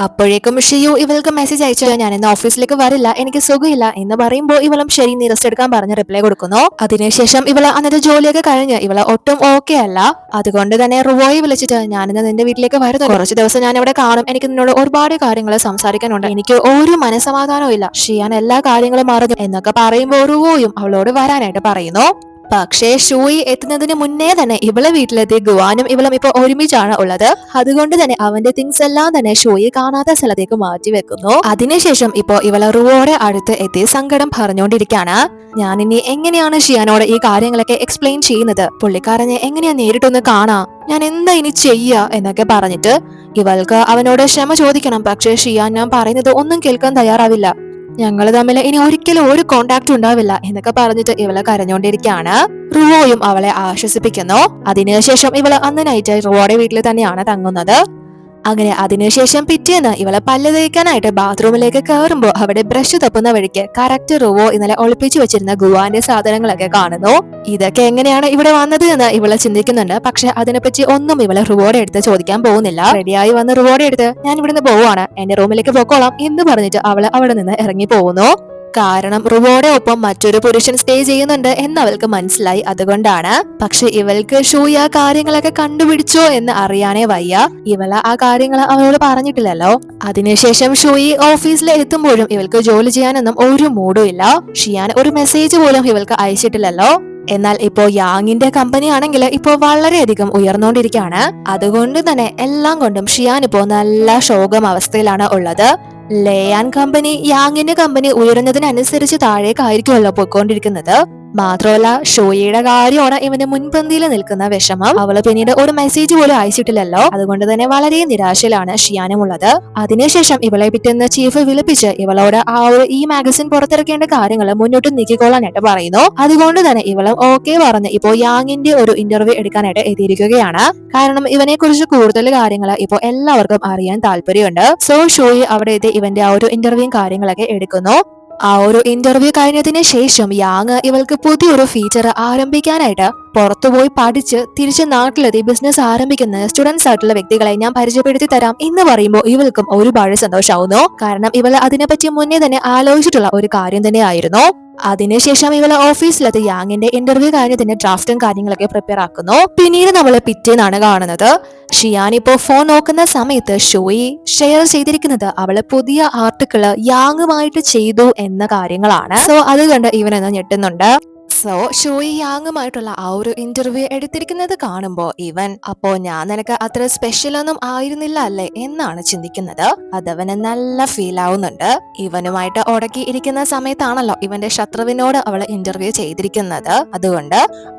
അപ്പോഴേക്കും ഷിയു ഇവൾക്ക് മെസ്സേജ് അയച്ചു ഞാൻ ഇന്ന് ഓഫീസിലേക്ക് വരില്ല, എനിക്ക് സുഖമില്ല എന്ന് പറയുമ്പോൾ ഇവളും ശരി നീ റെസ്റ്റ് എടുക്കാൻ പറഞ്ഞ് റിപ്ലൈ കൊടുക്കുന്നു. അതിനുശേഷം ഇവള് അന്നത്തെ ജോലിയൊക്കെ കഴിഞ്ഞ് ഇവള് ഒട്ടും ഓക്കെ അല്ല. അതുകൊണ്ട് തന്നെ റുവോയെ വിളിച്ചിട്ട് ഞാനിന്ന് നിന്റെ വീട്ടിലേക്ക് വരുന്നു, കുറച്ച് ദിവസം ഞാൻ ഇവിടെ കാണും, എനിക്ക് നിന്നോട് ഒരുപാട് കാര്യങ്ങൾ സംസാരിക്കാനുണ്ട്, എനിക്ക് ഒരു മനസ്സമാധാനവും ഇല്ല, ഷിയാൻ എല്ലാ കാര്യങ്ങളും അറിഞ്ഞു എന്നൊക്കെ പറയുമ്പോൾ റുവോയും അവളോട് വരാനായിട്ട് പറയുന്നു. പക്ഷേ ഷൂയി എത്തുന്നതിന് മുന്നേ തന്നെ ഇവളെ വീട്ടിലെത്തി ഗുവാനും ഇവളും ഇപ്പൊ ഒരുമിച്ചാണ് ഉള്ളത്. അതുകൊണ്ട് തന്നെ അവന്റെ തിങ്സ് എല്ലാം തന്നെ ഷൂയി കാണാത്ത സ്ഥലത്തേക്ക് മാറ്റി വെക്കുന്നു. അതിനുശേഷം ഇപ്പൊ ഇവളെ റുവോടെ അടുത്ത് എത്തി സങ്കടം പറഞ്ഞുകൊണ്ടിരിക്കുകയാണ്. ഞാൻ ഇനി എങ്ങനെയാണ് ഷിയാനോട് ഈ കാര്യങ്ങളൊക്കെ എക്സ്പ്ലെയിൻ ചെയ്യുന്നത്, പുള്ളിക്കാരനെ എങ്ങനെയാ നേരിട്ടൊന്ന് കാണാ, ഞാൻ എന്താ ഇനി ചെയ്യാ എന്നൊക്കെ പറഞ്ഞിട്ട് ഇവൾക്ക് അവനോട് ക്ഷമ ചോദിക്കണം. പക്ഷേ ഷിയാൻ ഞാൻ പറയുന്നത് ഒന്നും കേൾക്കാൻ തയ്യാറാവില്ല, ഞങ്ങൾ തമ്മിൽ ഇനി ഒരിക്കലും ഒരു കോണ്ടാക്ട് ഉണ്ടാവില്ല എന്നൊക്കെ പറഞ്ഞിട്ട് ഇവളെ കരഞ്ഞോണ്ടിരിക്കുകയാണ്. റുവോയും അവളെ ആശ്വസിപ്പിക്കുന്നു. അതിനുശേഷം ഇവള് അന്ന് നൈറ്റ് റുവോയുടെ വീട്ടിൽ തന്നെയാണ് തങ്ങുന്നത്. അങ്ങനെ അതിനുശേഷം പിറ്റേന്ന് ഇവളെ പല്ല് തേക്കാനായിട്ട് ബാത്റൂമിലേക്ക് കയറുമ്പോ അവിടെ ബ്രഷ് തപ്പുന്ന വഴിക്ക് കറക്റ്റ് റുവോ ഇന്നലെ ഒളിപ്പിച്ചു വെച്ചിരുന്ന ഗുവാന്റെ സാധനങ്ങളൊക്കെ കാണുന്നു. ഇതൊക്കെ എങ്ങനെയാണ് ഇവിടെ വന്നത് എന്ന് ഇവളെ ചിന്തിക്കുന്നുണ്ട്. പക്ഷെ അതിനെപ്പറ്റി ഒന്നും ഇവളെ റുവോടെ എടുത്ത് ചോദിക്കാൻ പോകുന്നില്ല. റെഡിയായി വന്ന് റുവോടെ എടുത്ത് ഞാൻ ഇവിടുന്ന് പോവാണ്, എന്റെ റൂമിലേക്ക് പോക്കോളാം എന്ന് പറഞ്ഞിട്ട് അവള് അവിടെ നിന്ന് ഇറങ്ങി പോകുന്നു. കാരണം റുവോടെ ഒപ്പം മറ്റൊരു പുരുഷൻ സ്റ്റേ ചെയ്യുന്നുണ്ട് എന്ന് അവൾക്ക് മനസ്സിലായി, അതുകൊണ്ടാണ്. പക്ഷെ ഇവൾക്ക് ഷൂയി ആ കാര്യങ്ങളൊക്കെ കണ്ടുപിടിച്ചോ എന്ന് അറിയാനേ വയ്യ. ഇവള് ആ കാര്യങ്ങൾ അവളോട് പറഞ്ഞിട്ടില്ലല്ലോ. അതിനുശേഷം ഷൂയി ഓഫീസിൽ എത്തുമ്പോഴും ഇവൾക്ക് ജോലി ചെയ്യാനൊന്നും ഒരു മൂഡും ഇല്ല. ഷിയാൻ ഒരു മെസ്സേജ് പോലും ഇവൾക്ക് അയച്ചിട്ടില്ലല്ലോ. എന്നാൽ ഇപ്പോ യാങ്ങിന്റെ കമ്പനി ആണെങ്കിൽ ഇപ്പോ വളരെയധികം ഉയർന്നുകൊണ്ടിരിക്കുകയാണ്. അതുകൊണ്ട് തന്നെ എല്ലാം കൊണ്ടും ഷിയാൻ ഇപ്പോ നല്ല ശോകം അവസ്ഥയിലാണ് ഉള്ളത്. ലേയാൻ കമ്പനി യാങ്ങിന്റെ കമ്പനി ഉയരുന്നതിനനുസരിച്ച് താഴേക്കായിരിക്കുമല്ലോ പോയിക്കൊണ്ടിരിക്കുന്നത്. മാത്രമല്ല ഷോയിയുടെ കാര്യമാണ് ഇവന് മുൻപന്തിയിൽ നിൽക്കുന്ന വിഷമം. അവള് പിന്നീട് ഒരു മെസ്സേജ് പോലും അയച്ചിട്ടില്ലല്ലോ. അതുകൊണ്ട് തന്നെ വളരെ നിരാശയിലാണ് ഷിയാനും ഉള്ളത്. അതിനുശേഷം ഇവളെ പിറ്റേന്ന് ചീഫ് വിളിപ്പിച്ച് ഇവളോട് ഈ മാഗസിൻ പുറത്തിറക്കേണ്ട കാര്യങ്ങൾ മുന്നോട്ട് നീക്കിക്കൊള്ളാനായിട്ട് പറയുന്നു. അതുകൊണ്ട് തന്നെ ഇവളും ഓക്കെ പറഞ്ഞ് ഇപ്പോ യാങ്ങിന്റെ ഒരു ഇന്റർവ്യൂ എടുക്കാനായിട്ട് എത്തിയിരിക്കുകയാണ്. കാരണം ഇവനെ കുറിച്ച് കൂടുതൽ കാര്യങ്ങൾ ഇപ്പോ എല്ലാവർക്കും അറിയാൻ താല്പര്യമുണ്ട്. സോ ഷോയി അവിടെ എത്തി ഇവന്റെ ആ ഒരു ഇന്റർവ്യൂ കാര്യങ്ങളൊക്കെ എടുക്കുന്നു. ആ ഒരു ഇന്റർവ്യൂ കഴിഞ്ഞതിന് ശേഷം യാങ് ഇവൾക്ക് പുതിയൊരു ഫീച്ചർ ആരംഭിക്കാനായിട്ട് പുറത്തുപോയി പഠിച്ച് തിരിച്ച് നാട്ടിലെത്തി ബിസിനസ് ആരംഭിക്കുന്ന സ്റ്റുഡൻസ് ആയിട്ടുള്ള വ്യക്തികളെ ഞാൻ പരിചയപ്പെടുത്തി തരാം എന്ന് പറയുമ്പോൾ ഇവൾക്കും ഒരുപാട് സന്തോഷമാവുന്നു. കാരണം ഇവള് അതിനെപ്പറ്റി മുന്നേ തന്നെ ആലോചിച്ചിട്ടുള്ള ഒരു കാര്യം തന്നെയായിരുന്നു. അതിനുശേഷം ഇവള് ഓഫീസിലെത്തി യാങ്ങിന്റെ ഇന്റർവ്യൂ കഴിഞ്ഞതിന്റെ ഡ്രാഫ്റ്റും കാര്യങ്ങളൊക്കെ പ്രിപ്പയർ ആക്കുന്നു. പിന്നീട് നമ്മള് പിറ്റേന്നാണ് കാണുന്നത്. ഷിയാൻ ഇപ്പോ ഫോൺ നോക്കുന്ന സമയത്ത് ഷോയി ഷെയർ ചെയ്തിരിക്കുന്നത് അവള് പുതിയ ആർട്ടിക്കിള് യാങ്ങുമായിട്ട് ചെയ്തു എന്ന കാര്യങ്ങളാണ്. സോ അത് കണ്ട് ഇവനൊന്ന് ഞെട്ടുന്നുണ്ട്. സോ ഷോയി യാങ്ങുമായിട്ടുള്ള ആ ഒരു ഇന്റർവ്യൂ എടുത്തിരിക്കുന്നത് കാണുമ്പോ ഇവൻ അപ്പോ ഞാൻ നിനക്ക് അത്ര സ്പെഷ്യൽ ഒന്നും ആയിരുന്നില്ല അല്ലേ എന്നാണ് ചിന്തിക്കുന്നത്. അതവന് നല്ല ഫീൽ ആവുന്നുണ്ട്. ഇവനുമായിട്ട് ഉടക്കി ഇരിക്കുന്ന സമയത്താണല്ലോ ഇവന്റെ ശത്രുവിനോട് അവള് ഇന്റർവ്യൂ ചെയ്തിരിക്കുന്നത്. അതുകൊണ്ട്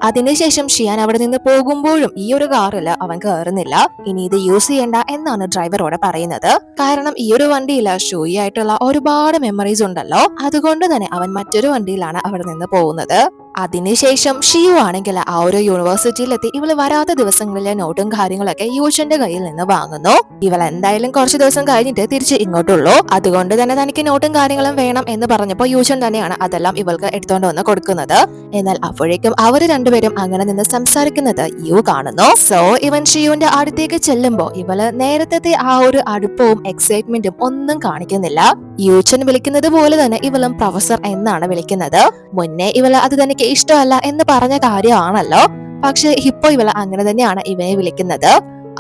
അതിനുശേഷം ഷിയാൻ അവിടെ നിന്ന് പോകുമ്പോഴും ഈ ഒരു കാറിൽ അവൻ കയറുന്നില്ല. ഇനി ഇത് യൂസ് ചെയ്യണ്ട എന്നാണ് ഡ്രൈവറോട് പറയുന്നത്. കാരണം ഈ ഒരു വണ്ടിയിൽ ഷോയി ആയിട്ടുള്ള ഒരുപാട് മെമ്മറീസ് ഉണ്ടല്ലോ. അതുകൊണ്ട് തന്നെ അവൻ മറ്റൊരു വണ്ടിയിലാണ് അവിടെ നിന്ന് പോകുന്നത്. അതിനുശേഷം ഷിയു ആണെങ്കിൽ ആ ഒരു യൂണിവേഴ്സിറ്റിയിലെത്തി ഇവള് വരാത്ത ദിവസങ്ങളിലെ നോട്ടും കാര്യങ്ങളൊക്കെ യൂഷന്റെ കയ്യിൽ നിന്ന് വാങ്ങുന്നു. ഇവൾ എന്തായാലും കുറച്ചു ദിവസം കഴിഞ്ഞിട്ട് തിരിച്ച് ഇങ്ങോട്ടുള്ളൂ. അതുകൊണ്ട് തന്നെ തനിക്ക് നോട്ടും കാര്യങ്ങളും വേണം എന്ന് പറഞ്ഞപ്പോ യൂഷൻ തന്നെയാണ് അതെല്ലാം ഇവൾക്ക് എടുത്തോണ്ട് വന്ന് കൊടുക്കുന്നത്. എന്നാൽ അപ്പോഴേക്കും അവര് രണ്ടുപേരും അങ്ങനെ നിന്ന് സംസാരിക്കുന്നത് യു കാണുന്നു. സോ ഇവൻ ഷിയുവിന്റെ അടുത്തേക്ക് ചെല്ലുമ്പോ ഇവള് നേരത്തെ ആ ഒരു അടുപ്പവും എക്സൈറ്റ്മെന്റും ഒന്നും കാണിക്കുന്നില്ല. യൂച്ചൻ വിളിക്കുന്നത് പോലെ തന്നെ ഇവളും പ്രൊഫസർ എന്നാണ് വിളിക്കുന്നത്. മുന്നേ ഇവള് അത് തനിക്ക് ഇഷ്ടമല്ല എന്ന് പറഞ്ഞ കാര്യമാണല്ലോ. പക്ഷെ ഇപ്പൊ ഇവള് അങ്ങനെ തന്നെയാണ് ഇവനെ വിളിക്കുന്നത്.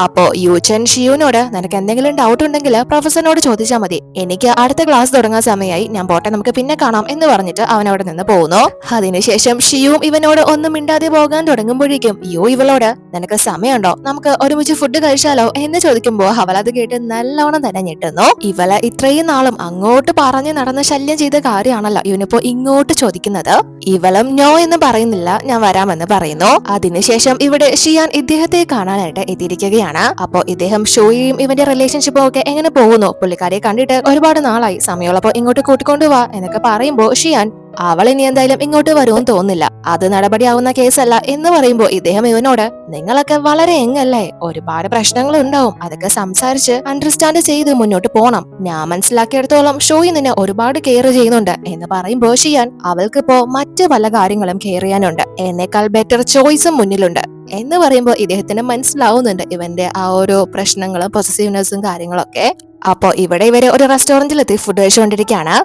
അപ്പോ യൂച്ചൻ ഷിയുവിനോട് നിനക്ക് എന്തെങ്കിലും ഡൗട്ട് ഉണ്ടെങ്കിൽ പ്രൊഫസറിനോട് ചോദിച്ചാൽ മതി, എനിക്ക് അടുത്ത ക്ലാസ് തുടങ്ങാൻ സമയമായി, ഞാൻ പോട്ടെ, നമുക്ക് പിന്നെ കാണാം എന്ന് പറഞ്ഞിട്ട് അവൻ അവിടെ നിന്ന് പോകുന്നു. അതിനുശേഷം ഷിയുവും ഇവനോട് ഒന്നും മിണ്ടാതെ പോകാൻ തുടങ്ങുമ്പോഴേക്കും യു ഇവളോട് നിനക്ക് സമയമുണ്ടോ, നമുക്ക് ഒരുമിച്ച് ഫുഡ് കഴിച്ചാലോ എന്ന് ചോദിക്കുമ്പോ അവൾ അത് കേട്ട് നല്ലോണം തന്നെ ഞെട്ടുന്നു. ഇവളെ ഇത്രയും നാളും അങ്ങോട്ട് പറഞ്ഞു നടന്ന് ശല്യം ചെയ്ത കാര്യമാണല്ലോ ഇവനിപ്പോ ഇങ്ങോട്ട് ചോദിക്കുന്നത്. ഇവളും നോ എന്ന് പറയുന്നില്ല, ഞാൻ വരാമെന്ന് പറയുന്നു. അതിനുശേഷം ഇവിടെ ഷിയാൻ ഇദ്ദേഹത്തെ കാണാനായിട്ട് എത്തിയിരിക്കുകയാണ്. അപ്പോ ഇദ്ദേഹം ഷോയിയും ഇവന്റെ റിലേഷൻഷിപ്പും ഒക്കെ എങ്ങനെ പോകുന്നു, പുള്ളിക്കാരെ കണ്ടിട്ട് ഒരുപാട് നാളായി, സമയമുള്ളപ്പോ ഇങ്ങോട്ട് കൂട്ടിക്കൊണ്ടുപോവാ എന്നൊക്കെ പറയുമ്പോ ഷിയാൻ അവൾ ഇനി എന്തായാലും ഇങ്ങോട്ട് വരുമെന്ന് തോന്നുന്നില്ല, അത് നടപടിയാവുന്ന കേസല്ല എന്ന് പറയുമ്പോ ഇദ്ദേഹം ഇവനോട് നിങ്ങളൊക്കെ വളരെ എങ്ങല്ലേ, ഒരുപാട് പ്രശ്നങ്ങൾ ഉണ്ടാവും, അതൊക്കെ സംസാരിച്ച് അണ്ടർസ്റ്റാൻഡ് ചെയ്ത് മുന്നോട്ട് പോണം, ഞാൻ മനസ്സിലാക്കിയെടുത്തോളം ഷോയി നിന്നെ ഒരുപാട് കെയർ ചെയ്യുന്നുണ്ട് എന്ന് പറയുമ്പോ ഷിയാൻ അവൾക്കിപ്പോ മറ്റു പല കാര്യങ്ങളും കെയർ ചെയ്യാനുണ്ട്, എന്നേക്കാൾ ബെറ്റർ ചോയ്സും മുന്നിലുണ്ട് എന്ന് പറയുമ്പോൾ ഇദ്ദേഹത്തിന് മനസ്സിലാവുന്നുണ്ട് ഇവന്റെ ആ ഒരു പ്രശ്നങ്ങളും പൊസസീവ്നെസ്സും കാര്യങ്ങളൊക്കെ. അപ്പോ ഇവിടെ ഇവര് ഒരു റെസ്റ്റോറന്റിലെത്തി ഫുഡ് കഴിച്ചുകൊണ്ടിരിക്കുകയാണ്.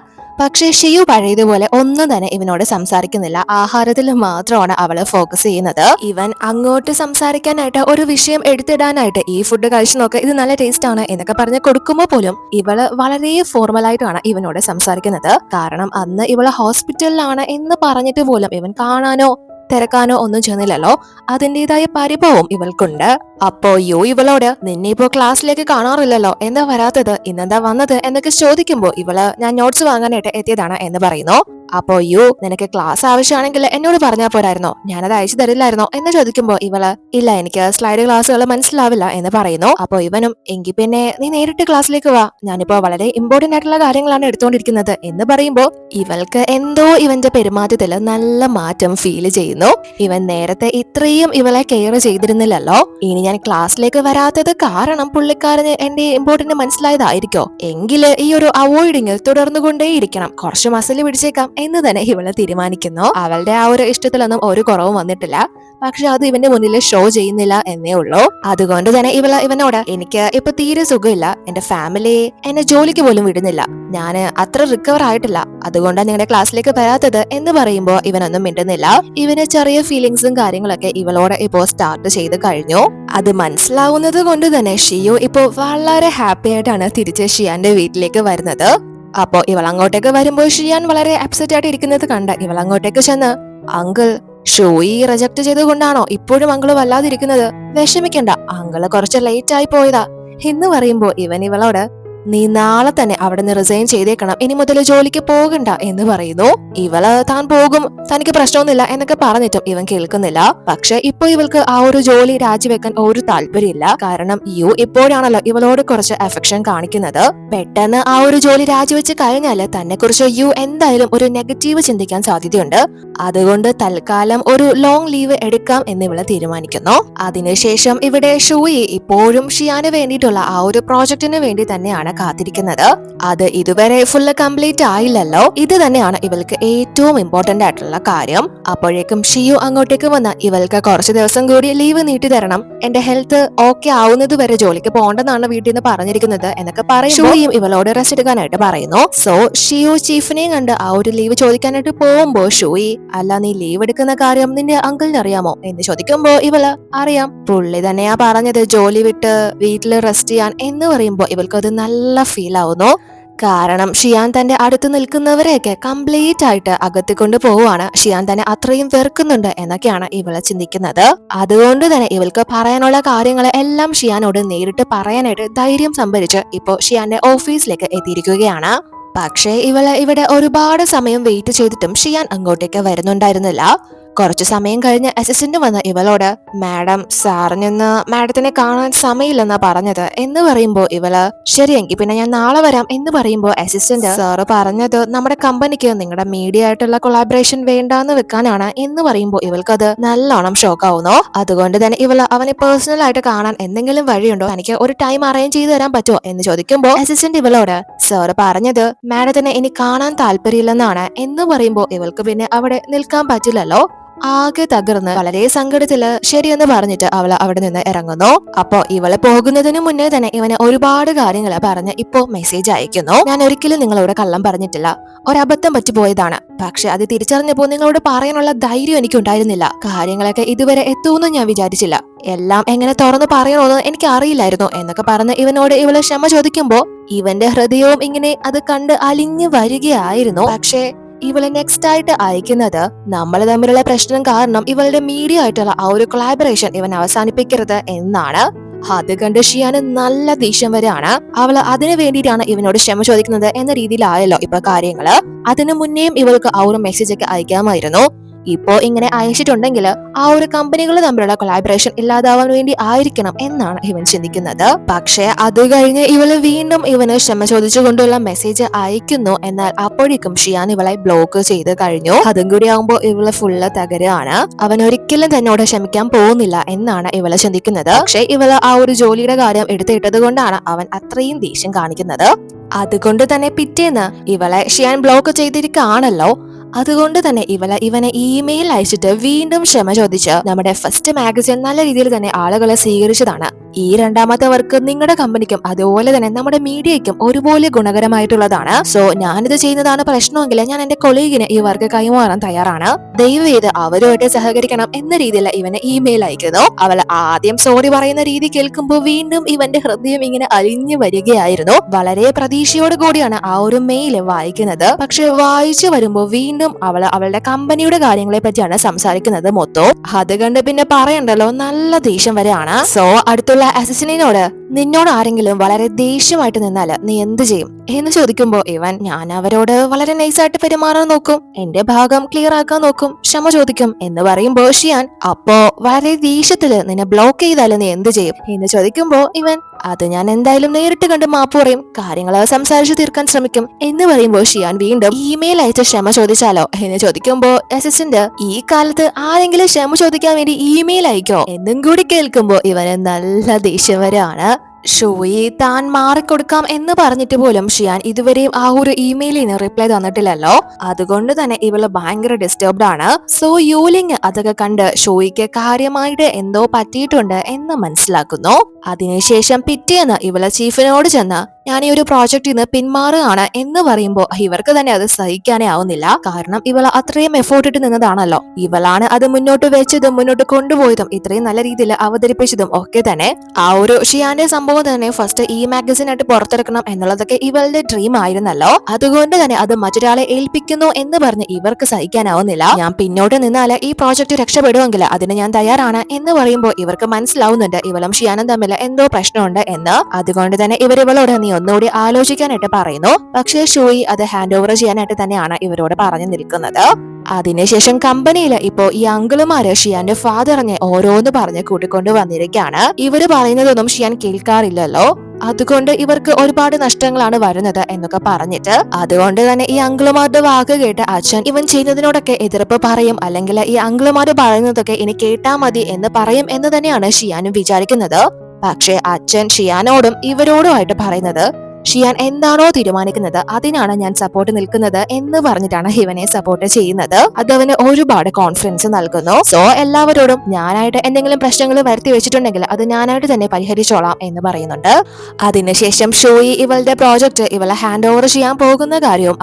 പക്ഷെ ഷിയു പഴയതുപോലെ ഒന്നും തന്നെ ഇവനോട് സംസാരിക്കുന്നില്ല, ആഹാരത്തിൽ മാത്രമാണ് അവള് ഫോക്കസ് ചെയ്യുന്നത്. ഇവൻ അങ്ങോട്ട് സംസാരിക്കാനായിട്ട് ഒരു വിഷയം എടുത്തിടാനായിട്ട് ഈ ഫുഡ് കഴിച്ചു നോക്ക്, ഇത് നല്ല ടേസ്റ്റ് ആണ് എന്നൊക്കെ പറഞ്ഞ് കൊടുക്കുമ്പോൾ പോലും ഇവള് വളരെ ഫോർമലായിട്ടാണ് ഇവനോട് സംസാരിക്കുന്നത്. കാരണം അന്ന് ഇവള് ഹോസ്പിറ്റലിലാണ് എന്ന് പറഞ്ഞിട്ട് പോലും ഇവൻ കാണാനോ തിരക്കാനോ ഒന്നും ചെന്നില്ലല്ലോ. അതിൻ്റെതായ പരിഭവം ഇവൾക്കുണ്ട്. അപ്പോ യു ഇവളോട് നിന്നെ ഇപ്പോ ക്ലാസ്സിലേക്ക് കാണാറില്ലല്ലോ, എന്താ വരാത്തത്, ഇന്നെന്താ വന്നത് എന്നൊക്കെ ചോദിക്കുമ്പോ ഇവള് ഞാൻ നോട്ട്സ് വാങ്ങാനായിട്ട് എത്തിയതാണ് എന്ന് പറയുന്നു. അപ്പോ നിനക്ക് ക്ലാസ് ആവശ്യമാണെങ്കിൽ എന്നോട് പറഞ്ഞാൽ പോരായിരുന്നോ, ഞാനത് അയച്ചു തരില്ലായിരുന്നോ എന്ന് ചോദിക്കുമ്പോ ഇവള് ഇല്ല, എനിക്ക് സ്ലൈഡ് ക്ലാസ്സുകൾ മനസ്സിലാവില്ല എന്ന് പറയുന്നു. അപ്പൊ ഇവനും എങ്കിൽ പിന്നെ നീ നേരിട്ട് ക്ലാസ്സിലേക്ക് വാ, ഞാനിപ്പോ വളരെ ഇമ്പോർട്ടന്റ് ആയിട്ടുള്ള കാര്യങ്ങളാണ് എടുത്തുകൊണ്ടിരിക്കുന്നത് എന്ന് പറയുമ്പോ ഇവൾക്ക് എന്തോ ഇവന്റെ പെരുമാറ്റത്തില് നല്ല മാറ്റം ഫീൽ ചെയ്യുന്നു. ഇവൻ നേരത്തെ ഇത്രയും ഇവളെ കെയർ ചെയ്തിരുന്നില്ലല്ലോ. ഇനി ഞാൻ ക്ലാസ്സിലേക്ക് വരാത്തത് കാരണം പുള്ളിക്കാരന് എന്റെ ഇമ്പോർട്ടന്റ് മനസ്സിലായതായിരിക്കോ, എങ്കില് ഈ ഒരു അവോയ്ഡിങ് തുടർന്നുകൊണ്ടേയിരിക്കണം, കുറച്ച് മസിൽ പിടിച്ചേക്കാം എന്ന് തന്നെ ഇവള് തീരുമാനിക്കുന്നു. അവളുടെ ആ ഒരു ഇഷ്ടത്തിലൊന്നും ഒരു കുറവും വന്നിട്ടില്ല, പക്ഷെ അത് ഇവന്റെ മുന്നിൽ ഷോ ചെയ്യുന്നില്ല എന്നേ ഉള്ളൂ. അതുകൊണ്ട് തന്നെ ഇവനോട് എനിക്ക് ഇപ്പൊ തീരെ സുഖമില്ല, എന്റെ ഫാമിലി എന്നെ ജോലിക്ക് പോലും വിടുന്നില്ല, ഞാൻ അത്ര റിക്കവർ ആയിട്ടില്ല, അതുകൊണ്ടാണ് നിങ്ങളുടെ ക്ലാസ്സിലേക്ക് വരാത്തത് എന്ന് പറയുമ്പോ ഇവനൊന്നും മിണ്ടുന്നില്ല. ഇവന് ചെറിയ ഫീലിങ്സും കാര്യങ്ങളൊക്കെ ഇവളോട് ഇപ്പോ സ്റ്റാർട്ട് ചെയ്ത് കഴിഞ്ഞു. അത് മനസ്സിലാവുന്നത് കൊണ്ട് തന്നെ ഷിയോ ഇപ്പോ വളരെ ഹാപ്പി ആയിട്ടാണ് തിരിച്ച് ഷിയാന്റെ വീട്ടിലേക്ക് വരുന്നത്. അപ്പോ ഇവൾ അങ്ങോട്ടേക്ക് വരുമ്പോൾ ഷിയാൻ വളരെ അപ്സെറ്റ് ആയിട്ട് ഇരിക്കുന്നത് കണ്ട് ഇവൾ അങ്ങോട്ടേക്ക് ചെന്ന് അങ്കിൾ, ഷോയി റിജക്ട് ചെയ്തുകൊണ്ടാണോ ഇപ്പോഴും അങ്കിള് വല്ലാതിരിക്കുന്നത്, വിഷമിക്കണ്ട, അങ്കിള് കുറച്ച് ലേറ്റ് ആയി പോയതാ എന്ന് പറയുമ്പോ ഇവളോട് നീ നാളെ തന്നെ അവിടെ നിന്ന് റിസൈൻ ചെയ്തേക്കണം, ഇനി മുതൽ ജോലിക്ക് പോകണ്ട എന്ന് പറയുന്നു. ഇവള് താൻ പോകും, തനിക്ക് പ്രശ്നമൊന്നുമില്ല എന്നൊക്കെ പറഞ്ഞിട്ടും ഇവൻ കേൾക്കുന്നില്ല. പക്ഷെ ഇപ്പൊ ഇവൾക്ക് ആ ഒരു ജോലി രാജിവെക്കാൻ ഒരു താല്പര്യമില്ല. കാരണം ഇപ്പോഴാണല്ലോ ഇവളോട് കുറച്ച് അഫെക്ഷൻ കാണിക്കുന്നത്. പെട്ടെന്ന് ആ ഒരു ജോലി രാജിവെച്ച് കഴിഞ്ഞാല് തന്നെ കുറിച്ച് എന്തായാലും ഒരു നെഗറ്റീവ് ചിന്തിക്കാൻ സാധ്യതയുണ്ട്. അതുകൊണ്ട് തൽക്കാലം ഒരു ലോങ് ലീവ് എടുക്കാം എന്ന് ഇവള് തീരുമാനിക്കുന്നു. അതിനുശേഷം ഇവിടെ ഷൂയി ഇപ്പോഴും ഷിയാന് വേണ്ടിയിട്ടുള്ള ആ ഒരു പ്രോജക്റ്റിന് വേണ്ടി തന്നെയാണ് കാത്തിരിക്കുന്നത്. അത് ഇതുവരെ ഫുള്ള് കംപ്ലീറ്റ് ആയില്ലല്ലോ. ഇത് തന്നെയാണ് ഇവൾക്ക് ഏറ്റവും ഇമ്പോർട്ടന്റ് ആയിട്ടുള്ള കാര്യം. അപ്പോഴേക്കും ഷിയു അങ്ങോട്ടേക്ക് വന്ന് ഇവൾക്ക് കുറച്ച് ദിവസം കൂടി ലീവ് നീട്ടി തരണം, എന്റെ ഹെൽത്ത് ഓക്കെ ആവുന്നത് വരെ ജോലിക്ക് പോകണ്ടെന്നാണ് വീട്ടിൽ നിന്ന് പറഞ്ഞിരിക്കുന്നത് എന്നൊക്കെ പറയും. ഷൂയും ഇവളോട് റെസ്റ്റ് എടുക്കാനായിട്ട് പറയുന്നു. സോ ഷിയു ചീഫിനെയും കണ്ട് ആ ഒരു ലീവ് ചോദിക്കാനായിട്ട് പോകുമ്പോ ഷൂയി അല്ല, നീ ലീവ് എടുക്കുന്ന കാര്യം നിന്റെ അങ്കിളിന് അറിയാമോ എന്ന് ചോദിക്കുമ്പോ ഇവള് അറിയാം, പുള്ളി തന്നെയാ പറഞ്ഞത് ജോലി വിട്ട് വീട്ടില് റെസ്റ്റ് ചെയ്യാൻ എന്ന് പറയുമ്പോ ഇവൾക്ക് അത് നല്ല ഫീൽ ആവുന്നു. കാരണം ഷിയാൻ തന്റെ അടുത്ത് നിൽക്കുന്നവരെയൊക്കെ കംപ്ലീറ്റ് ആയിട്ട് അകത്തിക്കൊണ്ട് പോവുകയാണ്, ഷിയാൻ തന്നെ അത്രയും വെറുക്കുന്നുണ്ട് എന്നൊക്കെയാണ് ഇവള് ചിന്തിക്കുന്നത്. അതുകൊണ്ട് തന്നെ ഇവൾക്ക് പറയാനുള്ള കാര്യങ്ങൾ എല്ലാം ഷിയാനോട് നേരിട്ട് പറയാനായിട്ട് ധൈര്യം സംഭരിച്ച് ഇപ്പോ ഷിയാന്റെ ഓഫീസിലേക്ക് എത്തിയിരിക്കുകയാണ്. പക്ഷേ ഇവള് ഇവിടെ ഒരുപാട് സമയം വെയിറ്റ് ചെയ്തിട്ടും ഷിയാൻ അങ്ങോട്ടേക്ക് വരുന്നുണ്ടായിരുന്നില്ല. കുറച്ചു സമയം കഴിഞ്ഞ് അസിസ്റ്റന്റ് വന്ന് ഇവളോട് മാഡം, സാറിന് മാഡത്തിനെ കാണാൻ സമയമില്ലെന്നാ പറഞ്ഞത് എന്ന് പറയുമ്പോ ഇവള് ശരിയെങ്കിൽ പിന്നെ ഞാൻ നാളെ വരാം എന്ന് പറയുമ്പോ അസിസ്റ്റന്റ് സാറ് പറഞ്ഞത് നമ്മുടെ കമ്പനിക്ക് നിങ്ങളുടെ മീഡിയ ആയിട്ടുള്ള കൊളാബറേഷൻ വേണ്ടാന്ന് വെക്കാനാണ് എന്ന് പറയുമ്പോ ഇവൾക്കത് നല്ലോണം ഷോക്ക് ആവുന്നു. അതുകൊണ്ട് തന്നെ ഇവള് അവനെ പേഴ്സണൽ ആയിട്ട് കാണാൻ എന്തെങ്കിലും വഴിയുണ്ടോ, എനിക്ക് ഒരു ടൈം അറേഞ്ച് ചെയ്ത് തരാൻ പറ്റുമോ എന്ന് ചോദിക്കുമ്പോ അസിസ്റ്റന്റ് ഇവളോട് സാറ് പറഞ്ഞത് മാഡത്തിനെ ഇനി കാണാൻ താല്പര്യമില്ലെന്നാണ് എന്ന് പറയുമ്പോ ഇവൾക്ക് പിന്നെ അവിടെ നിൽക്കാൻ പറ്റില്ലല്ലോ. ആകെ തകർന്ന് വളരെ സങ്കടത്തില് ശരിയെന്ന് പറഞ്ഞിട്ട് അവള് അവിടെ നിന്ന് ഇറങ്ങുന്നു. അപ്പോ ഇവള് പോകുന്നതിന് മുന്നേ തന്നെ ഇവന് ഒരുപാട് കാര്യങ്ങൾ പറഞ്ഞ് ഇപ്പോ മെസ്സേജ് അയക്കുന്നു. ഞാൻ ഒരിക്കലും നിങ്ങളോട് കള്ളം പറഞ്ഞിട്ടില്ല, ഒരബദ്ധം പറ്റിപ്പോയതാണ്, പക്ഷെ അത് തിരിച്ചറിഞ്ഞപ്പോ നിങ്ങളോട് പറയാനുള്ള ധൈര്യം എനിക്ക് ഉണ്ടായിരുന്നില്ല, കാര്യങ്ങളൊക്കെ ഇതുവരെ എത്തുമെന്ന് ഞാൻ വിചാരിച്ചില്ല, എല്ലാം എങ്ങനെ തുറന്നു പറയണമെന്ന് എനിക്ക് അറിയില്ലായിരുന്നു എന്നൊക്കെ പറഞ്ഞ് ഇവനോട് ഇവള് ക്ഷമ ചോദിക്കുമ്പോ ഇവന്റെ ഹൃദയവും ഇങ്ങനെ അത് കണ്ട് അലിഞ്ഞു വരികയായിരുന്നു. പക്ഷേ ഇവള് നെക്സ്റ്റ് ആയിട്ട് അയക്കുന്നത് നമ്മൾ തമ്മിലുള്ള പ്രശ്നം കാരണം ഇവളുടെ മീഡിയ ആയിട്ടുള്ള ആ ഒരു കൊളാബറേഷൻ ഇവൻ അവസാനിപ്പിക്കരുത് എന്നാണ്. അത് കണ്ട് ഷിയാന് നല്ല ദേഷ്യം വരെയാണ്. അവള് അതിനു വേണ്ടിയിട്ടാണ് ഇവനോട് ക്ഷമ ചോദിക്കുന്നത് എന്ന രീതിയിലായല്ലോ ഇപ്പൊ കാര്യങ്ങള്. അതിനു മുന്നേയും ഇവൾക്ക് ആ ഒരു മെസ്സേജ് ഒക്കെ അയക്കാമായിരുന്നു. ഇപ്പോ ഇങ്ങനെ അയച്ചിട്ടുണ്ടെങ്കിൽ ആ ഒരു കമ്പനികൾ തമ്മിലുള്ള കൊളാബറേഷൻ ഇല്ലാതാവാൻ വേണ്ടി ആയിരിക്കണം എന്നാണ് ഇവൻ ചിന്തിക്കുന്നത്. പക്ഷെ അത് കഴിഞ്ഞ് ഇവള് വീണ്ടും ഇവന് ക്ഷമ ചോദിച്ചുകൊണ്ടുള്ള മെസ്സേജ് അയക്കുന്നു. എന്നാൽ അപ്പോഴേക്കും ഷിയാൻ ഇവളെ ബ്ലോക്ക് ചെയ്ത് കഴിഞ്ഞു. അതും കൂടി ആവുമ്പോ ഇവള് ഫുള്ള് തകരുകയാണ്. അവൻ ഒരിക്കലും തന്നോട് ക്ഷമിക്കാൻ പോകുന്നില്ല എന്നാണ് ഇവള് ചിന്തിക്കുന്നത്. പക്ഷെ ഇവള് ആ ഒരു ജോലിയുടെ കാര്യം എടുത്തിട്ടത് കൊണ്ടാണ് അവൻ അത്രയും ദേഷ്യം കാണിക്കുന്നത്. അതുകൊണ്ട് തന്നെ പിറ്റേന്ന് ഇവളെ ഷിയാൻ ബ്ലോക്ക് ചെയ്തിരിക്കുകയാണല്ലോ. അതുകൊണ്ട് തന്നെ ഇവനെ ഇമെയിൽ അയച്ചിട്ട് വീണ്ടും ക്ഷമ ചോദിച്ച് നമ്മുടെ ഫസ്റ്റ് മാഗസിൻ നല്ല രീതിയിൽ തന്നെ ആളുകളെ സ്വീകരിച്ചതാണ്. ഈ രണ്ടാമത്തെ വർക്ക് നിങ്ങളുടെ കമ്പനിക്കും അതുപോലെ തന്നെ നമ്മുടെ മീഡിയയ്ക്കും ഒരുപോലെ ഗുണകരമായിട്ടുള്ളതാണ്. സോ ഞാനിത് ചെയ്യുന്നതാണ് പ്രശ്നമെങ്കിൽ ഞാൻ എന്റെ കൊളീഗിന് ഈ വർക്ക് കൈമാറാൻ തയ്യാറാണ്, ദയവേത് അവരുമായിട്ട് സഹകരിക്കണം എന്ന രീതിയിൽ ഇവന് ഇമെയിൽ അയക്കുന്നു. അവൾ ആദ്യം സോറി പറയുന്ന രീതി കേൾക്കുമ്പോൾ വീണ്ടും ഇവന്റെ ഹൃദയം ഇങ്ങനെ അലിഞ്ഞു വരികയായിരുന്നു. വളരെ പ്രതീക്ഷയോട് കൂടിയാണ് ആ ഒരു മെയിൽ വായിക്കുന്നത്. പക്ഷെ വായിച്ചു വരുമ്പോ വീണ്ടും അവളുടെ കമ്പനിയുടെ കാര്യങ്ങളെ പറ്റിയാണ് സംസാരിക്കുന്നത് മൊത്തം. അത് കണ്ട് പിന്നെ പറയണ്ടല്ലോ, നല്ല ദേഷ്യം വരെയാണ്. സോ അടുത്തുള്ള അസിസ്റ്റന്റിനോട് നിന്നോട് ആരെങ്കിലും വളരെ ദേഷ്യമായിട്ട് നിന്നാല് നീ എന്ത് ചെയ്യും എന്ന് ചോദിക്കുമ്പോ ഇവൻ ഞാൻ അവരോട് വളരെ നൈസായിട്ട് പെരുമാറാൻ നോക്കും, എന്റെ ഭാഗം ക്ലിയർ ആക്കാൻ നോക്കും, ക്ഷമ ചോദിക്കും എന്ന് പറയുമ്പോ ഷിയാൻ അപ്പോ വളരെ ദേഷ്യത്തില് നിന്നെ ബ്ലോക്ക് ചെയ്താലും നീ എന്ത് ചെയ്യും എന്ന് ചോദിക്കുമ്പോ ഇവൻ അത് ഞാൻ എന്തായാലും നേരിട്ട് കണ്ട് മാപ്പ് പറയും, കാര്യങ്ങൾ സംസാരിച്ചു തീർക്കാൻ ശ്രമിക്കും എന്ന് പറയുമ്പോൾ ഷിയാൻ വീണ്ടും ഇമെയിൽ അയച്ച് ക്ഷമ ചോദിച്ചാലോ എന്ന് ചോദിക്കുമ്പോ അസിസ്റ്റന്റ് ഈ കാലത്ത് ആരെങ്കിലും ക്ഷമ ചോദിക്കാൻ വേണ്ടി ഇമെയിൽ അയക്കോ എന്നും കൂടി കേൾക്കുമ്പോ ഇവന് നല്ല ദേഷ്യവരാണ്. ഷോയെ താൻ മാറിക്കൊടുക്കാം എന്ന് പറഞ്ഞിട്ട് പോലും ഷിയാൻ ഇതുവരെയും ആ ഒരു ഇമെയിലിന് റിപ്ലൈ തന്നിട്ടില്ലല്ലോ. അതുകൊണ്ട് തന്നെ ഇവള് ഭയങ്കര ഡിസ്റ്റർബ്ഡ് ആണ്. സോ യൂലിങ് അതൊക്കെ കണ്ട് ഷോയ്ക്ക് കാര്യമായിട്ട് എന്തോ പറ്റിയിട്ടുണ്ട് എന്ന് മനസ്സിലാക്കുന്നു. അതിനുശേഷം പിറ്റേന്ന് ഇവള് ചീഫിനോട് ചെന്ന് ഞാൻ ഈ ഒരു പ്രോജക്റ്റിൽ നിന്ന് പിന്മാറുകയാണ് എന്ന് പറയുമ്പോൾ ഇവർക്ക് തന്നെ അത് സഹിക്കാനേ ആവുന്നില്ല. കാരണം ഇവൾ അത്രയും എഫോർട്ട് ഇട്ട് നിന്നതാണല്ലോ, ഇവളാണ് അത് മുന്നോട്ട് വെച്ചതും മുന്നോട്ട് കൊണ്ടുപോയതും ഇത്രയും നല്ല രീതിയിൽ അവതരിപ്പിച്ചതും ഒക്കെ തന്നെ. ആ ഒരു ഷിയാന്റെ സംഭവം തന്നെ ഫസ്റ്റ് ഈ മാഗസിനായിട്ട് പുറത്തിറക്കണം എന്നുള്ളതൊക്കെ ഇവളുടെ ഡ്രീം ആയിരുന്നല്ലോ. അതുകൊണ്ട് തന്നെ അത് മറ്റൊരാളെ ഏൽപ്പിക്കുന്നു എന്ന് പറഞ്ഞ് ഇവർക്ക് സഹിക്കാനാവുന്നില്ല. ഞാൻ പിന്നോട്ട് നിന്നാല് ഈ പ്രോജക്റ്റ് രക്ഷപ്പെടുമെങ്കിൽ അതിന് ഞാൻ തയ്യാറാണ് എന്ന് പറയുമ്പോൾ ഇവർക്ക് മനസ്സിലാവുന്നുണ്ട് ഇവളും ഷിയാനും തമ്മിൽ എന്തോ പ്രശ്നമുണ്ട് എന്ന്. അതുകൊണ്ട് തന്നെ ഇവളോട് നീ ഒന്നുകൂടി ആലോചിക്കാനായിട്ട് പറയുന്നു. പക്ഷേ ഷോയി അത് ഹാൻഡ് ഓവർ ചെയ്യാനായിട്ട് തന്നെയാണ് ഇവരോട് പറഞ്ഞു നിൽക്കുന്നത്. അതിനുശേഷം കമ്പനിയിൽ ഇപ്പോ ഈ അങ്കിളുമാര് ഷിയാന്റെ ഫാദറിനെ ഓരോന്ന് പറഞ്ഞ് കൂട്ടിക്കൊണ്ട് വന്നിരിക്കുകയാണ്. ഇവര് പറയുന്നതൊന്നും ഷിയാൻ കേൾക്കാറില്ലല്ലോ, അതുകൊണ്ട് ഇവർക്ക് ഒരുപാട് നഷ്ടങ്ങളാണ് വരുന്നത് എന്നൊക്കെ പറഞ്ഞിട്ട്. അതുകൊണ്ട് തന്നെ ഈ അങ്കിളുമാരുടെ വാക്ക് കേട്ട് അച്ഛൻ ഇവൻ ചെയ്യുന്നതിനോടൊക്കെ എതിർപ്പ് പറയും, അല്ലെങ്കിൽ ഈ അങ്കിളുമാര് പറയുന്നതൊക്കെ ഇനി കേട്ടാ മതി എന്ന് പറയും എന്ന് തന്നെയാണ് ഷിയാനും വിചാരിക്കുന്നത്. പക്ഷെ അച്ഛൻ ഷിയാനോടും ഇവരോടുമായിട്ട് പറയുന്നത് ഷിയാൻ എന്താണോ തീരുമാനിക്കുന്നത് അതിനാണ് ഞാൻ സപ്പോർട്ട് നിൽക്കുന്നത് എന്ന് പറഞ്ഞിട്ടാണ് ഇവനെ സപ്പോർട്ട് ചെയ്യുന്നത്. അത് അവന് ഒരുപാട് കോൺഫിഡൻസ് നൽകുന്നു. സോ എല്ലാവരോടും ഞാനായിട്ട് എന്തെങ്കിലും പ്രശ്നങ്ങൾ വരുത്തി വെച്ചിട്ടുണ്ടെങ്കിൽ അത് ഞാനായിട്ട് തന്നെ പരിഹരിച്ചോളാം എന്ന് പറയുന്നുണ്ട്. അതിനുശേഷം ഷോയി ഇവളുടെ പ്രോജക്റ്റ് ഇവളെ ഹാൻഡ് ഓവർ ചെയ്യാൻ പോകുന്ന കാര്യവും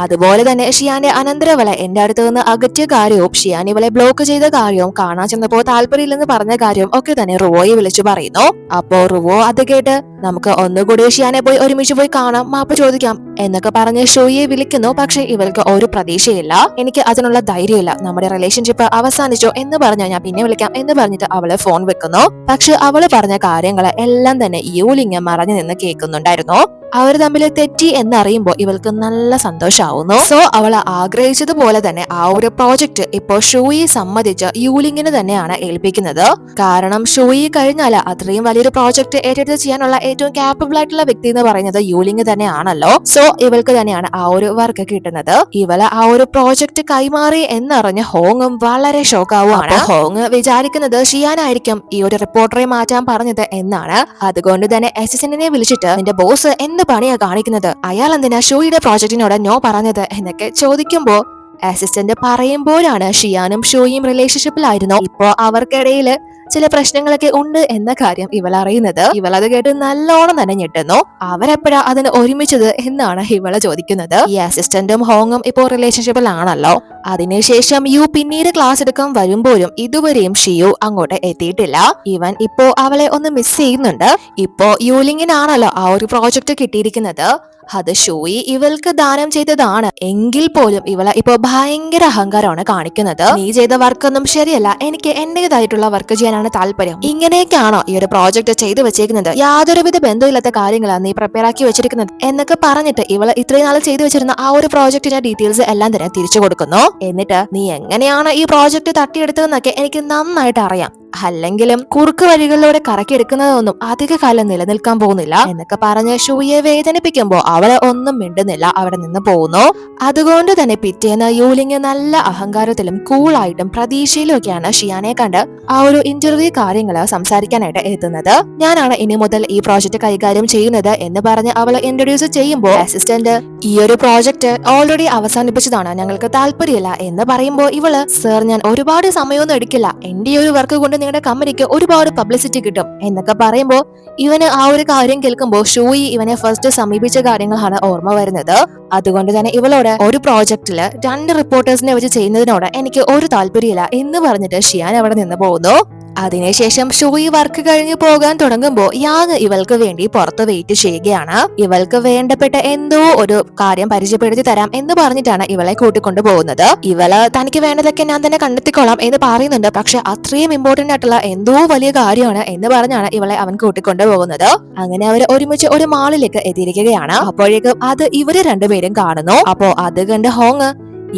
അതുപോലെ തന്നെ ഷിയാന്റെ അനന്തരവളെ എന്റെ അടുത്ത് നിന്ന് അകറ്റിയ കാര്യവും ഷിയാൻ ഇവളെ ബ്ലോക്ക് ചെയ്ത കാര്യവും കാണാൻ ചെന്നപ്പോ താല്പര്യമില്ലെന്ന് പറഞ്ഞ കാര്യവും ഒക്കെ തന്നെ റുവോയെ വിളിച്ചു പറയുന്നു. അപ്പോ റുവോ അത് കേട്ട് നമുക്ക് ഒന്നുകൂടി ഷിയാനെ പോയി ഒരുമിച്ച് പോയി കാണാം, മാപ്പ് ചോദിക്കാം എന്നൊക്കെ പറഞ്ഞ് ഷോയെ വിളിക്കുന്നു. പക്ഷെ ഇവൾക്ക് ഒരു പ്രതീക്ഷയില്ല, എനിക്ക് അതിനുള്ള ധൈര്യമില്ല, നമ്മുടെ റിലേഷൻഷിപ്പ് അവസാനിച്ചോ എന്ന് പറഞ്ഞാൽ ഞാൻ പിന്നെ വിളിക്കാം എന്ന് പറഞ്ഞിട്ട് അവള് ഫോൺ വെക്കുന്നു. പക്ഷെ അവള് പറഞ്ഞ കാര്യങ്ങള് എല്ലാം തന്നെ യൂലിങ് മറഞ്ഞു നിന്ന് കേൾക്കുന്നുണ്ടായിരുന്നു. അവർ തമ്മിൽ തെറ്റി എന്നറിയുമ്പോൾ ഇവൾക്ക് നല്ല സന്തോഷാവുന്നു. സോ അവൾ ആഗ്രഹിച്ചതുപോലെ തന്നെ ആ ഒരു പ്രോജക്റ്റ് ഇപ്പോ ഷോയെ സമ്മതിച്ച് യൂലിങ്ങിന് തന്നെയാണ് ഏൽപ്പിക്കുന്നത്. കാരണം ഷോയി കഴിഞ്ഞാൽ അത്രയും വലിയൊരു പ്രോജക്റ്റ് ഏറ്റെടുത്ത് ചെയ്യാനുള്ള ഏറ്റവും കാപ്പബിൾ ആയിട്ടുള്ള വ്യക്തി എന്ന് പറയുന്നത് യൂലിങ് തന്നെയാണല്ലോ. സോ ഇവൾക്ക് തന്നെയാണ് ആ ഒരു വർക്ക് കിട്ടുന്നത്. ഇവള് ആ ഒരു പ്രോജക്റ്റ് കൈമാറി എന്നറിഞ്ഞ് ഹോങ്ങും വളരെ ഷോക്കാവുകയാണ്. ഹോങ് വിചാരിക്കുന്നത് ഷിയാനായിരിക്കും ഈ ഒരു റിപ്പോർട്ടറെ മാറ്റാൻ പറഞ്ഞത് എന്നാണ്. അതുകൊണ്ട് തന്നെ അസിസ്റ്റന്റിനെ വിളിച്ചിട്ട് നിന്റെ ബോസ് പണിയാ കാണിക്കുന്നത്, അയാൾ എന്തിനാ ഷോയുടെ പ്രോജക്റ്റിനോട് നോ പറഞ്ഞത് എന്നൊക്കെ ചോദിക്കുമ്പോ അസിസ്റ്റന്റ് പറയുമ്പോഴാണ് ഷിയാനും ഷോയും റിലേഷൻഷിപ്പിലായിരുന്നു, ഇപ്പോ അവർക്കിടയില് ചില പ്രശ്നങ്ങളൊക്കെ ഉണ്ട് എന്ന കാര്യം ഇവൾ അറിയുന്നത്. ഇവളത് കേട്ട് നല്ലോണം തന്നെ ഞെട്ടുന്നു. അവരെപ്പോഴാ അതിന് ഒരുമിച്ചത് എന്നാണ് ഇവള് ചോദിക്കുന്നത്. ഈ അസിസ്റ്റന്റും ഹോങ്ങും ഇപ്പോ റിലേഷൻഷിപ്പിലാണല്ലോ. അതിനുശേഷം യു പിന്നീട് ക്ലാസ് എടുക്കാൻ വരുമ്പോഴും ഇതുവരെയും ഷിയു അങ്ങോട്ട് എത്തിയിട്ടില്ല. ഇവൻ ഇപ്പോ അവളെ ഒന്ന് മിസ് ചെയ്യുന്നുണ്ട്. ഇപ്പോ യൂലിങ്ങിനാണല്ലോ ആ ഒരു പ്രോജക്റ്റ് കിട്ടിയിരിക്കുന്നത്. അത് ഷോയി ഇവൾക്ക് ദാനം ചെയ്തതാണ് എങ്കിൽ പോലും ഇവളെ ഇപ്പൊ ഭയങ്കര അഹങ്കാരമാണ് കാണിക്കുന്നത്. നീ ചെയ്ത വർക്കൊന്നും ശരിയല്ല, എനിക്ക് എന്റേതായിട്ടുള്ള വർക്ക് ചെയ്യാനാണ് താല്പര്യം, ഇങ്ങനെയൊക്കെയാണോ ഈ ഒരു പ്രോജക്റ്റ് ചെയ്തു വെച്ചേക്കുന്നത്, യാതൊരുവിധ ബന്ധമില്ലാത്ത കാര്യങ്ങളാണ് നീ പ്രിപ്പയർ ആക്കി വെച്ചിരിക്കുന്നത് എന്നൊക്കെ പറഞ്ഞിട്ട് ഇവള് ഇത്രയും നാൾ ചെയ്തു വെച്ചിരുന്ന ആ ഒരു പ്രോജക്റ്റിന്റെ ഡീറ്റെയിൽസ് എല്ലാം തന്നെ തിരിച്ചു കൊടുക്കുന്നു. എന്നിട്ട് നീ എങ്ങനെയാണ് ഈ പ്രോജക്റ്റ് തട്ടിയെടുത്തതെന്നൊക്കെ എനിക്ക് നന്നായിട്ട് അറിയാം, അല്ലെങ്കിലും കുറുക്ക് വഴികളിലൂടെ കറക്കിയെടുക്കുന്നതൊന്നും അധിക കാലം നിലനിൽക്കാൻ പോകുന്നില്ല എന്നൊക്കെ പറഞ്ഞ് ഷൂയെ വേദനിപ്പിക്കുമ്പോ അവളെ ഒന്നും മിണ്ടുന്നില്ല, അവിടെ നിന്ന് പോകുന്നു. അതുകൊണ്ട് തന്നെ പിറ്റേന്ന് യൂലിങ് നല്ല അഹങ്കാരത്തിലും കൂളായിട്ടും പ്രതീക്ഷയിലും ഒക്കെയാണ് ഷിയാനെ കണ്ട് ആ ഒരു ഇന്റർവ്യൂ കാര്യങ്ങള് സംസാരിക്കാനായിട്ട് എത്തുന്നത്. ഞാനാണ് ഇനി മുതൽ ഈ പ്രോജക്റ്റ് കൈകാര്യം ചെയ്യുന്നത് എന്ന് പറഞ്ഞ് അവളെ ഇൻട്രൊഡ്യൂസ് ചെയ്യുമ്പോൾ അസിസ്റ്റന്റ് ഈ ഒരു പ്രോജക്റ്റ് ഓൾറെഡി അവസാനിപ്പിച്ചതാണ്, ഞങ്ങൾക്ക് താല്പര്യമില്ല എന്ന് പറയുമ്പോൾ ഇവള് സർ ഞാൻ ഒരുപാട് സമയമൊന്നും എടുക്കില്ല, എന്റെ ഒരു വർക്ക് കൊണ്ട് നിങ്ങളുടെ കമ്പനിക്ക് ഒരുപാട് പബ്ലിസിറ്റി കിട്ടും എന്നൊക്കെ പറയുമ്പോ ഇവന് ആ ഒരു കാര്യം കേൾക്കുമ്പോൾ ഷൂയി ഇവനെ ഫസ്റ്റ് സമീപിച്ച കാര്യങ്ങളാണ് ഓർമ്മ വരുന്നത്. അതുകൊണ്ട് തന്നെ ഇവളോട് ഒരു പ്രോജക്റ്റില് 2 റിപ്പോർട്ടേഴ്സിനെ വെച്ച് ചെയ്യുന്നതിനോട് എനിക്ക് ഒരു താല്പര്യമില്ല എന്ന് പറഞ്ഞിട്ട് ഷിയാൻ അവിടെ നിന്ന് പോകുന്നു. അതിനുശേഷം ഷോയി വർക്ക് കഴിഞ്ഞ് പോകാൻ തുടങ്ങുമ്പോ യാങ് ഇവൾക്ക് വേണ്ടി പുറത്ത് വെയിറ്റ് ചെയ്യുകയാണ്. ഇവൾക്ക് വേണ്ടപ്പെട്ട എന്തോ ഒരു കാര്യം പരിചയപ്പെടുത്തി തരാം എന്ന് പറഞ്ഞിട്ടാണ് ഇവളെ കൂട്ടിക്കൊണ്ടു പോകുന്നത്. ഇവള് തനിക്ക് വേണ്ടതൊക്കെ ഞാൻ തന്നെ കണ്ടെത്തിക്കോളാം എന്ന് പറയുന്നുണ്ട്. പക്ഷെ അത്രയും ഇമ്പോർട്ടന്റ് ആയിട്ടുള്ള എന്തോ വലിയ കാര്യമാണ് എന്ന് പറഞ്ഞാണ് ഇവളെ അവൻ കൂട്ടിക്കൊണ്ടു പോകുന്നത്. അങ്ങനെ അവർ ഒരുമിച്ച് ഒരു മാളിലേക്ക് എത്തിയിരിക്കുകയാണ്. അപ്പോഴേക്കും അത് ഇവര് രണ്ടുപേരും കാണുന്നു. അപ്പോ അത് കണ്ട് ഹോങ്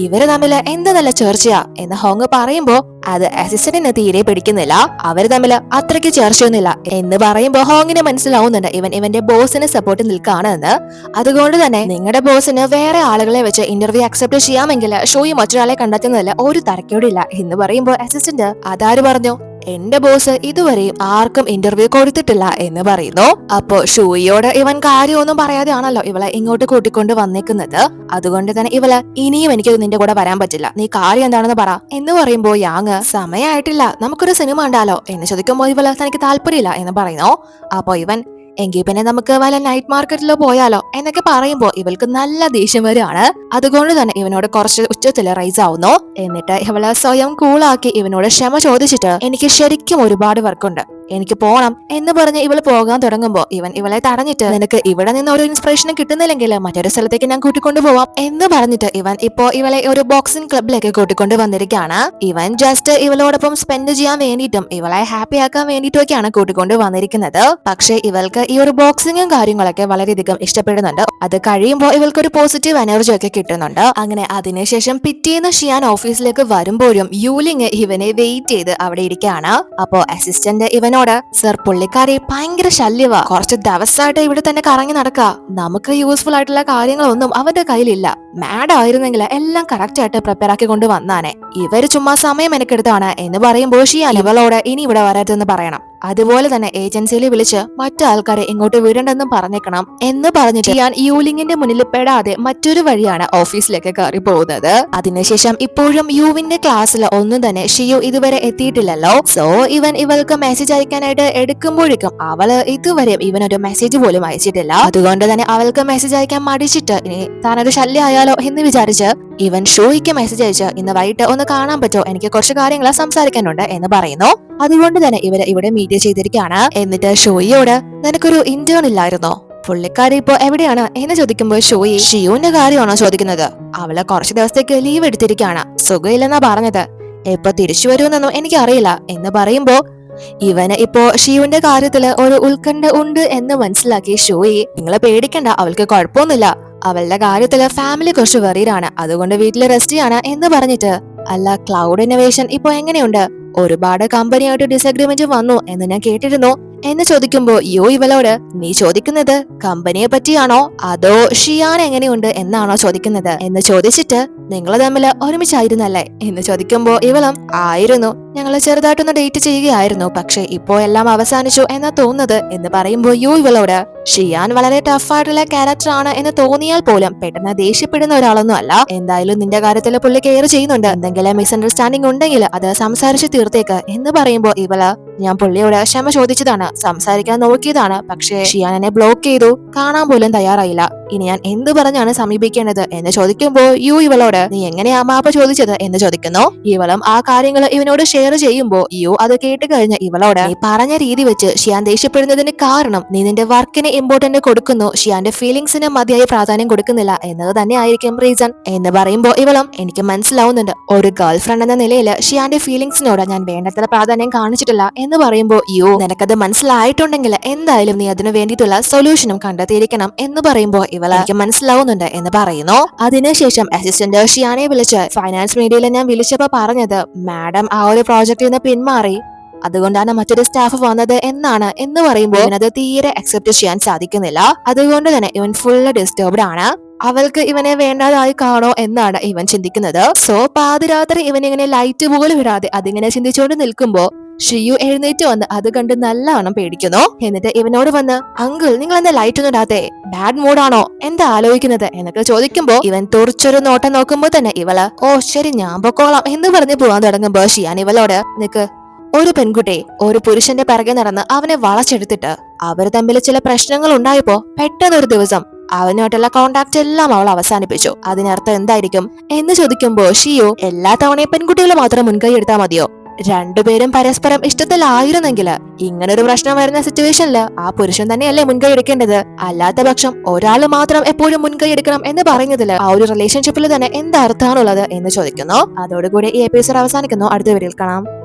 ഇവര് തമ്മില് എന്ത് നല്ല ചേർച്ചയാ എന്ന് ഹോങ് പറയുമ്പോ അത് അസിസ്റ്റന്റിന് തീരെ പിടിക്കുന്നില്ല. അവര് തമ്മില് അത്രയ്ക്ക് ചേർച്ചയൊന്നുമില്ല എന്ന് പറയുമ്പോ ഹോങ്ങിന് മനസ്സിലാവുന്നുണ്ട് ഇവന്റെ ബോസിന് സപ്പോർട്ട് നിൽക്കുകയാണെന്ന്. അതുകൊണ്ട് തന്നെ നിങ്ങളുടെ ബോസിന് വേറെ ആളുകളെ വെച്ച് ഇന്റർവ്യൂ അക്സെപ്റ്റ് ചെയ്യാമെങ്കിൽ ഷോയി മറ്റൊരാളെ കണ്ടെത്തുന്നതിൽ ഒരു തരക്കേടില്ല എന്ന് പറയുമ്പോ അസിസ്റ്റന്റ് അതാര് പറഞ്ഞു, എന്റെ ബോസ് ഇതുവരെയും ആർക്കും ഇന്റർവ്യൂ കൊടുത്തിട്ടില്ല എന്ന് പറയുന്നു. അപ്പോ ഷൂയിയോട് ഇവൻ കാര്യമൊന്നും പറയാതെയാണല്ലോ ഇവളെ ഇങ്ങോട്ട് കൂട്ടിക്കൊണ്ട് വന്നേക്കുന്നത്. അതുകൊണ്ട് തന്നെ ഇവള് ഇനിയും എനിക്ക് നിന്റെ കൂടെ വരാൻ പറ്റില്ല, നീ കാര്യം എന്താണെന്ന് പറ എന്ന് പറയുമ്പോ യാങ് സമയമായിട്ടില്ല, നമുക്കൊരു സിനിമ ഉണ്ടാലോ എന്ന് ചോദിക്കുമ്പോ ഇവള് തനിക്ക് താല്പര്യമില്ല എന്ന് പറയുന്നു. അപ്പൊ ഇവൻ എങ്കിൽ പിന്നെ നമുക്ക് വല്ല നൈറ്റ് മാർക്കറ്റിലോ പോയാലോ എന്നൊക്കെ പറയുമ്പോ ഇവൾക്ക് നല്ല ദേഷ്യം വരികയാണ്. അതുകൊണ്ട് തന്നെ ഇവനോട് കുറച്ച് ഉച്ചത്തിൽ റൈസ് ആവുന്നു. എന്നിട്ട് ഇവളെ സ്വയം കൂളാക്കി ഇവനോട് ക്ഷമ ചോദിച്ചിട്ട് എനിക്ക് ശരിക്കും ഒരുപാട് വർക്കുണ്ട്, എനിക്ക് പോണം എന്ന് പറഞ്ഞ് ഇവള് പോകാൻ തുടങ്ങുമ്പോ ഇവൻ ഇവളെ തടഞ്ഞിട്ട് നിനക്ക് ഇവിടെ നിന്ന് ഒരു ഇൻസ്പിറേഷനും കിട്ടുന്നില്ലെങ്കിൽ മറ്റൊരു സ്ഥലത്തേക്ക് ഞാൻ കൂട്ടിക്കൊണ്ടു പോവാം എന്ന് പറഞ്ഞിട്ട് ഇവൻ ഇപ്പോ ഇവളെ ഒരു ബോക്സിംഗ് ക്ലബിലേക്ക് കൂട്ടിക്കൊണ്ട് വന്നിരിക്കുകയാണ്. ഇവൻ ജസ്റ്റ് ഇവളോടൊപ്പം സ്പെൻഡ് ചെയ്യാൻ വേണ്ടിയിട്ടും ഇവളെ ഹാപ്പി ആക്കാൻ വേണ്ടിയിട്ടൊക്കെയാണ് കൂട്ടിക്കൊണ്ട് വന്നിരിക്കുന്നത്. പക്ഷെ ഇവൾക്ക് ഈ ഒരു ബോക്സിംഗും കാര്യങ്ങളൊക്കെ വളരെയധികം ഇഷ്ടപ്പെടുന്നുണ്ട്. അത് കഴിയുമ്പോൾ ഇവൾക്ക് ഒരു പോസിറ്റീവ് എനർജി ഒക്കെ കിട്ടുന്നുണ്ട്. അങ്ങനെ അതിനുശേഷം പിറ്റേന്ന് ഷിയാൻ ഓഫീസിലേക്ക് വരുമ്പോഴും യൂലിങ് ഇവനെ വെയിറ്റ് ചെയ്ത് അവിടെ ഇരിക്കുകയാണ്. അപ്പോ അസിസ്റ്റന്റ് ഇവനോട് സർ പുള്ളിക്കാരി ഭയങ്കര ശല്യവാ, കുറച്ച് ദിവസമായിട്ട് ഇവിടെ തന്നെ കറങ്ങി നടക്കുക, നമുക്ക് യൂസ്ഫുൾ ആയിട്ടുള്ള കാര്യങ്ങളൊന്നും അവന്റെ കയ്യിലില്ല, മാഡ് ആയിരുന്നെങ്കിൽ എല്ലാം കറക്റ്റ് ആയിട്ട് പ്രിപ്പയർ ആക്കി കൊണ്ട് വന്നാനെ, ഇവര് ചുമ്മാ സമയം എനിക്കെടുത്താണ് എന്ന് പറയുമ്പോൾ ഷിയാൻ ഇവളോട് ഇനി ഇവിടെ വരരുതെന്ന് പറയണം, അതുപോലെ തന്നെ ഏജൻസിയിൽ വിളിച്ച് മറ്റു ആൾക്കാരെ ഇങ്ങോട്ട് വിടണ്ടെന്നും പറഞ്ഞേക്കണം എന്ന് പറഞ്ഞിട്ട് ഞാൻ യൂലിങ്ങിന്റെ മുന്നിൽ പെടാതെ മറ്റൊരു വഴിയാണ് ഓഫീസിലേക്ക് കയറി പോകുന്നത്. അതിനുശേഷം ഇപ്പോഴും യുവിന്റെ ക്ലാസ്സിൽ ഒന്നും തന്നെ ഷിയു ഇതുവരെ എത്തിയിട്ടില്ലല്ലോ. സോ ഇവൻ ഇവൾക്ക് മെസ്സേജ് അയക്കാനായിട്ട് എടുക്കുമ്പോഴേക്കും അവള് ഇതുവരെ ഇവനൊരു മെസ്സേജ് പോലും അയച്ചിട്ടില്ല. അതുകൊണ്ട് തന്നെ അവൾക്ക് മെസ്സേജ് അയക്കാൻ മടിച്ചിട്ട് ഇനി താനൊരു ശല്യമായാലോ എന്ന് വിചാരിച്ച് ഇവൻ ഷോയ്ക്ക് മെസ്സേജ് അയച്ച് ഇന്ന് വൈകിട്ട് ഒന്ന് കാണാൻ പറ്റോ, എനിക്ക് കുറച്ച് കാര്യങ്ങൾ സംസാരിക്കാനുണ്ട് എന്ന് പറയുന്നു. അതുകൊണ്ട് തന്നെ ഇവര് ഇവിടെ മീറ്റ് ചെയ്തിരിക്കുകയാണ്. എന്നിട്ട് ഷോയിയോട് നിനക്കൊരു ഇന്റേൺ ഇല്ലായിരുന്നോ, പുള്ളിക്കാരി ഇപ്പോ എവിടെയാണ് എന്ന് ചോദിക്കുമ്പോൾ ഷോയി ഷിയുവിന്റെ കാര്യമാണോ ചോദിക്കുന്നത്, അവള് കുറച്ച് ദിവസത്തേക്ക് ലീവ് എടുത്തിരിക്കുകയാണ്, സുഖമില്ലെന്നാ പറഞ്ഞത്, എപ്പൊ തിരിച്ചു വരുമെന്നൊന്നും എനിക്കറിയില്ല എന്ന് പറയുമ്പോ ഇവന് ഇപ്പോ ഷിയുവിന്റെ കാര്യത്തില് ഒരു ഉത്കണ്ഠ ഉണ്ട് എന്ന് മനസ്സിലാക്കി ഷോയി നിങ്ങളെ പേടിക്കണ്ട, അവൾക്ക് കുഴപ്പമൊന്നുമില്ല, അവളുടെ കാര്യത്തില് ഫാമിലി കുറച്ച് വെറിയിലാണ്, അതുകൊണ്ട് വീട്ടില് റെസ്റ്റ് ചെയ്യാണ് എന്ന് പറഞ്ഞിട്ട് അല്ല ക്ലൗഡ് ഇന്നോവേഷൻ ഇപ്പൊ എങ്ങനെയുണ്ട്, ഒരുപാട് കമ്പനിയായിട്ട് ഡിസഗ്രിമെന്റ് വന്നു എന്ന് ഞാൻ കേട്ടിരുന്നു എന്ന് ചോദിക്കുമ്പോ ഇവളോട് നീ ചോദിക്കുന്നത് കമ്പനിയെ പറ്റിയാണോ അതോ ഷിയാൻ എങ്ങനെയുണ്ട് എന്നാണോ ചോദിക്കുന്നത് എന്ന് ചോദിച്ചിട്ട് നിങ്ങൾ തമ്മിൽ ഒരുമിച്ചായിരുന്നല്ലേ എന്ന് ചോദിക്കുമ്പോ ഇവളും ആയിരുന്നു, ഞങ്ങൾ ചെറുതായിട്ടൊന്ന് ഡേറ്റ് ചെയ്യുകയായിരുന്നു, പക്ഷെ ഇപ്പോ എല്ലാം അവസാനിച്ചു എന്നാ തോന്നുന്നത് എന്ന് പറയുമ്പോ ഇവളോട് ഷിയാൻ വളരെ ടഫായിട്ടുള്ള ക്യാരക്ടർ ആണ് എന്ന് തോന്നിയാൽ പോലും പെട്ടെന്ന് ദേഷ്യപ്പെടുന്ന ഒരാളൊന്നും അല്ല, എന്തായാലും നിന്റെ കാര്യത്തിൽ പുള്ളി കെയർ ചെയ്യുന്നുണ്ട്, എന്തെങ്കിലും മിസ്അണ്ടർസ്റ്റാൻഡിംഗ് ഉണ്ടെങ്കിൽ അത് സംസാരിച്ച് തീർത്തേക്ക് എന്ന് പറയുമ്പോ ഇവള് ഞാൻ പുള്ളിയോട് ക്ഷമ ചോദിച്ചതാണ്, സംസാരിക്കാൻ നോക്കിയതാണ്, പക്ഷേ ഷിയാൻ എന്നെ ബ്ലോക്ക് ചെയ്തു, കാണാൻ പോലും തയ്യാറായില്ല, ഇനി ഞാൻ എന്ത് പറഞ്ഞാണ് സമീപിക്കേണ്ടത് എന്ന് ചോദിക്കുമ്പോ ഇവളോട് നീ എങ്ങനെയാ മാപ്പ് ചോദിച്ചത് എന്ന് ചോദിക്കുന്നു. ഇവളും ആ കാര്യങ്ങൾ ഇവനോട് ഷെയർ ചെയ്യുമ്പോ അത് കേട്ട് കഴിഞ്ഞ് ഇവളോട് നീ പറഞ്ഞ രീതി വെച്ച് ഷിയാൻ ദേഷ്യപ്പെടുന്നതിന് കാരണം നീ നിന്റെ വർക്കിന് ഇമ്പോർട്ടന്റ് കൊടുക്കുന്നു, ഷിയാന്റെ ഫീലിംഗ്സിന് മതിയായ പ്രാധാന്യം കൊടുക്കുന്നില്ല എന്നത് തന്നെ ആയിരിക്കും റീസൺ എന്ന് പറയുമ്പോ ഇവളും എനിക്ക് മനസ്സിലാവുന്നുണ്ട്, ഒരു ഗേൾ ഫ്രണ്ട് എന്ന നിലയിൽ ഷിയാന്റെ ഫീലിംഗ്സിനോട് ഞാൻ വേണ്ടത്ര പ്രാധാന്യം കാണിച്ചിട്ടില്ല എന്ന് പറയുമ്പോ നിനക്കത് മനസ്സിലായിട്ടുണ്ടെങ്കിൽ എന്തായാലും നീ അതിനു വേണ്ടിയിട്ടുള്ള സൊല്യൂഷനും കണ്ടെത്തിയിരിക്കണം എന്ന് പറയുമ്പോ ഇവള് എനിക്ക് മനസ്സിലാവുന്നുണ്ട് എന്ന് പറയുന്നു. അതിനുശേഷം അസിസ്റ്റന്റ് ഷിയാനെ വിളിച്ച് ഫൈനാൻസ് മീഡിയയിൽ ഞാൻ വിളിച്ചപ്പോ പറഞ്ഞത് മാഡം ആ ഒരു പ്രോജക്റ്റിൽ നിന്ന് പിന്മാറി, അതുകൊണ്ടാണ് മറ്റൊരു സ്റ്റാഫ് വന്നത് എന്നാണ് എന്ന് പറയുമ്പോൾ ഇവനത് തീരെ അക്സെപ്റ്റ് ചെയ്യാൻ സാധിക്കുന്നില്ല. അതുകൊണ്ട് തന്നെ ഇവൻ ഫുള്ള് ഡിസ്റ്റർബ്ഡ് ആണ്. അവൾക്ക് ഇവനെ വേണ്ടാതായി കാണോ എന്നാണ് ഇവൻ ചിന്തിക്കുന്നത്. സോ പാതിരാത്രി ഇവൻ ഇങ്ങനെ ലൈറ്റ് പോലും ഇടാതെ അതിങ്ങനെ ചിന്തിച്ചുകൊണ്ട് നിൽക്കുമ്പോ ഷിയു എഴുന്നേറ്റ് വന്ന് അത് കണ്ട് നല്ലവണ്ണം പേടിക്കുന്നു. എന്നിട്ട് ഇവനോട് വന്ന് അങ്കിൾ നിങ്ങൾ എന്താ ലൈറ്റ് ഒന്നും ഇടാത്തെ, ബാഡ് മൂഡാണോ, എന്താ ആലോചിക്കുന്നത് എന്നൊക്കെ ചോദിക്കുമ്പോ ഇവൻ തുറച്ചൊരു നോട്ടം നോക്കുമ്പോ തന്നെ ഇവള് ഓ ശരി ഞാൻ പൊക്കോളാം എന്ന് പറഞ്ഞ് പോവാൻ തുടങ്ങുമ്പോ ഷിയാൻ ഇവളോട് നിക്ക്, ഒരു പെൺകുട്ടി ഒരു പുരുഷന്റെ പിറകെ നടന്ന് അവനെ വളച്ചെടുത്തിട്ട് അവർ തമ്മിൽ ചില പ്രശ്നങ്ങൾ ഉണ്ടായപ്പോ പെട്ടെന്നൊരു ദിവസം അവനുമായിട്ടുള്ള കോണ്ടാക്ട് എല്ലാം അവൾ അവസാനിപ്പിച്ചു, അതിനർത്ഥം എന്തായിരിക്കും എന്ന് ചോദിക്കുമ്പോ ഷിയു എല്ലാ തവണയും പെൺകുട്ടികൾ മാത്രം മുൻകൈ എടുത്താൽ മതിയോ, രണ്ടുപേരും പരസ്പരം ഇഷ്ടത്തിലായിരുന്നെങ്കിൽ ഇങ്ങനൊരു പ്രശ്നം വരുന്ന സിറ്റുവേഷനില് ആ പുരുഷൻ തന്നെയല്ലേ മുൻകൈ എടുക്കേണ്ടത്. അല്ലാത്ത പക്ഷം ഒരാൾ മാത്രം എപ്പോഴും മുൻകൈ എടുക്കണം എന്ന് പറയുന്നതില് ആ ഒരു റിലേഷൻഷിപ്പിൽ തന്നെ എന്താ അർത്ഥമാണുള്ളത് എന്ന് ചോദിക്കുന്നു. അതോടുകൂടി ഈ എപ്പിസോഡ് അവസാനിക്കുന്നു. അടുത്ത വീഡിയോയിൽ കാണാം.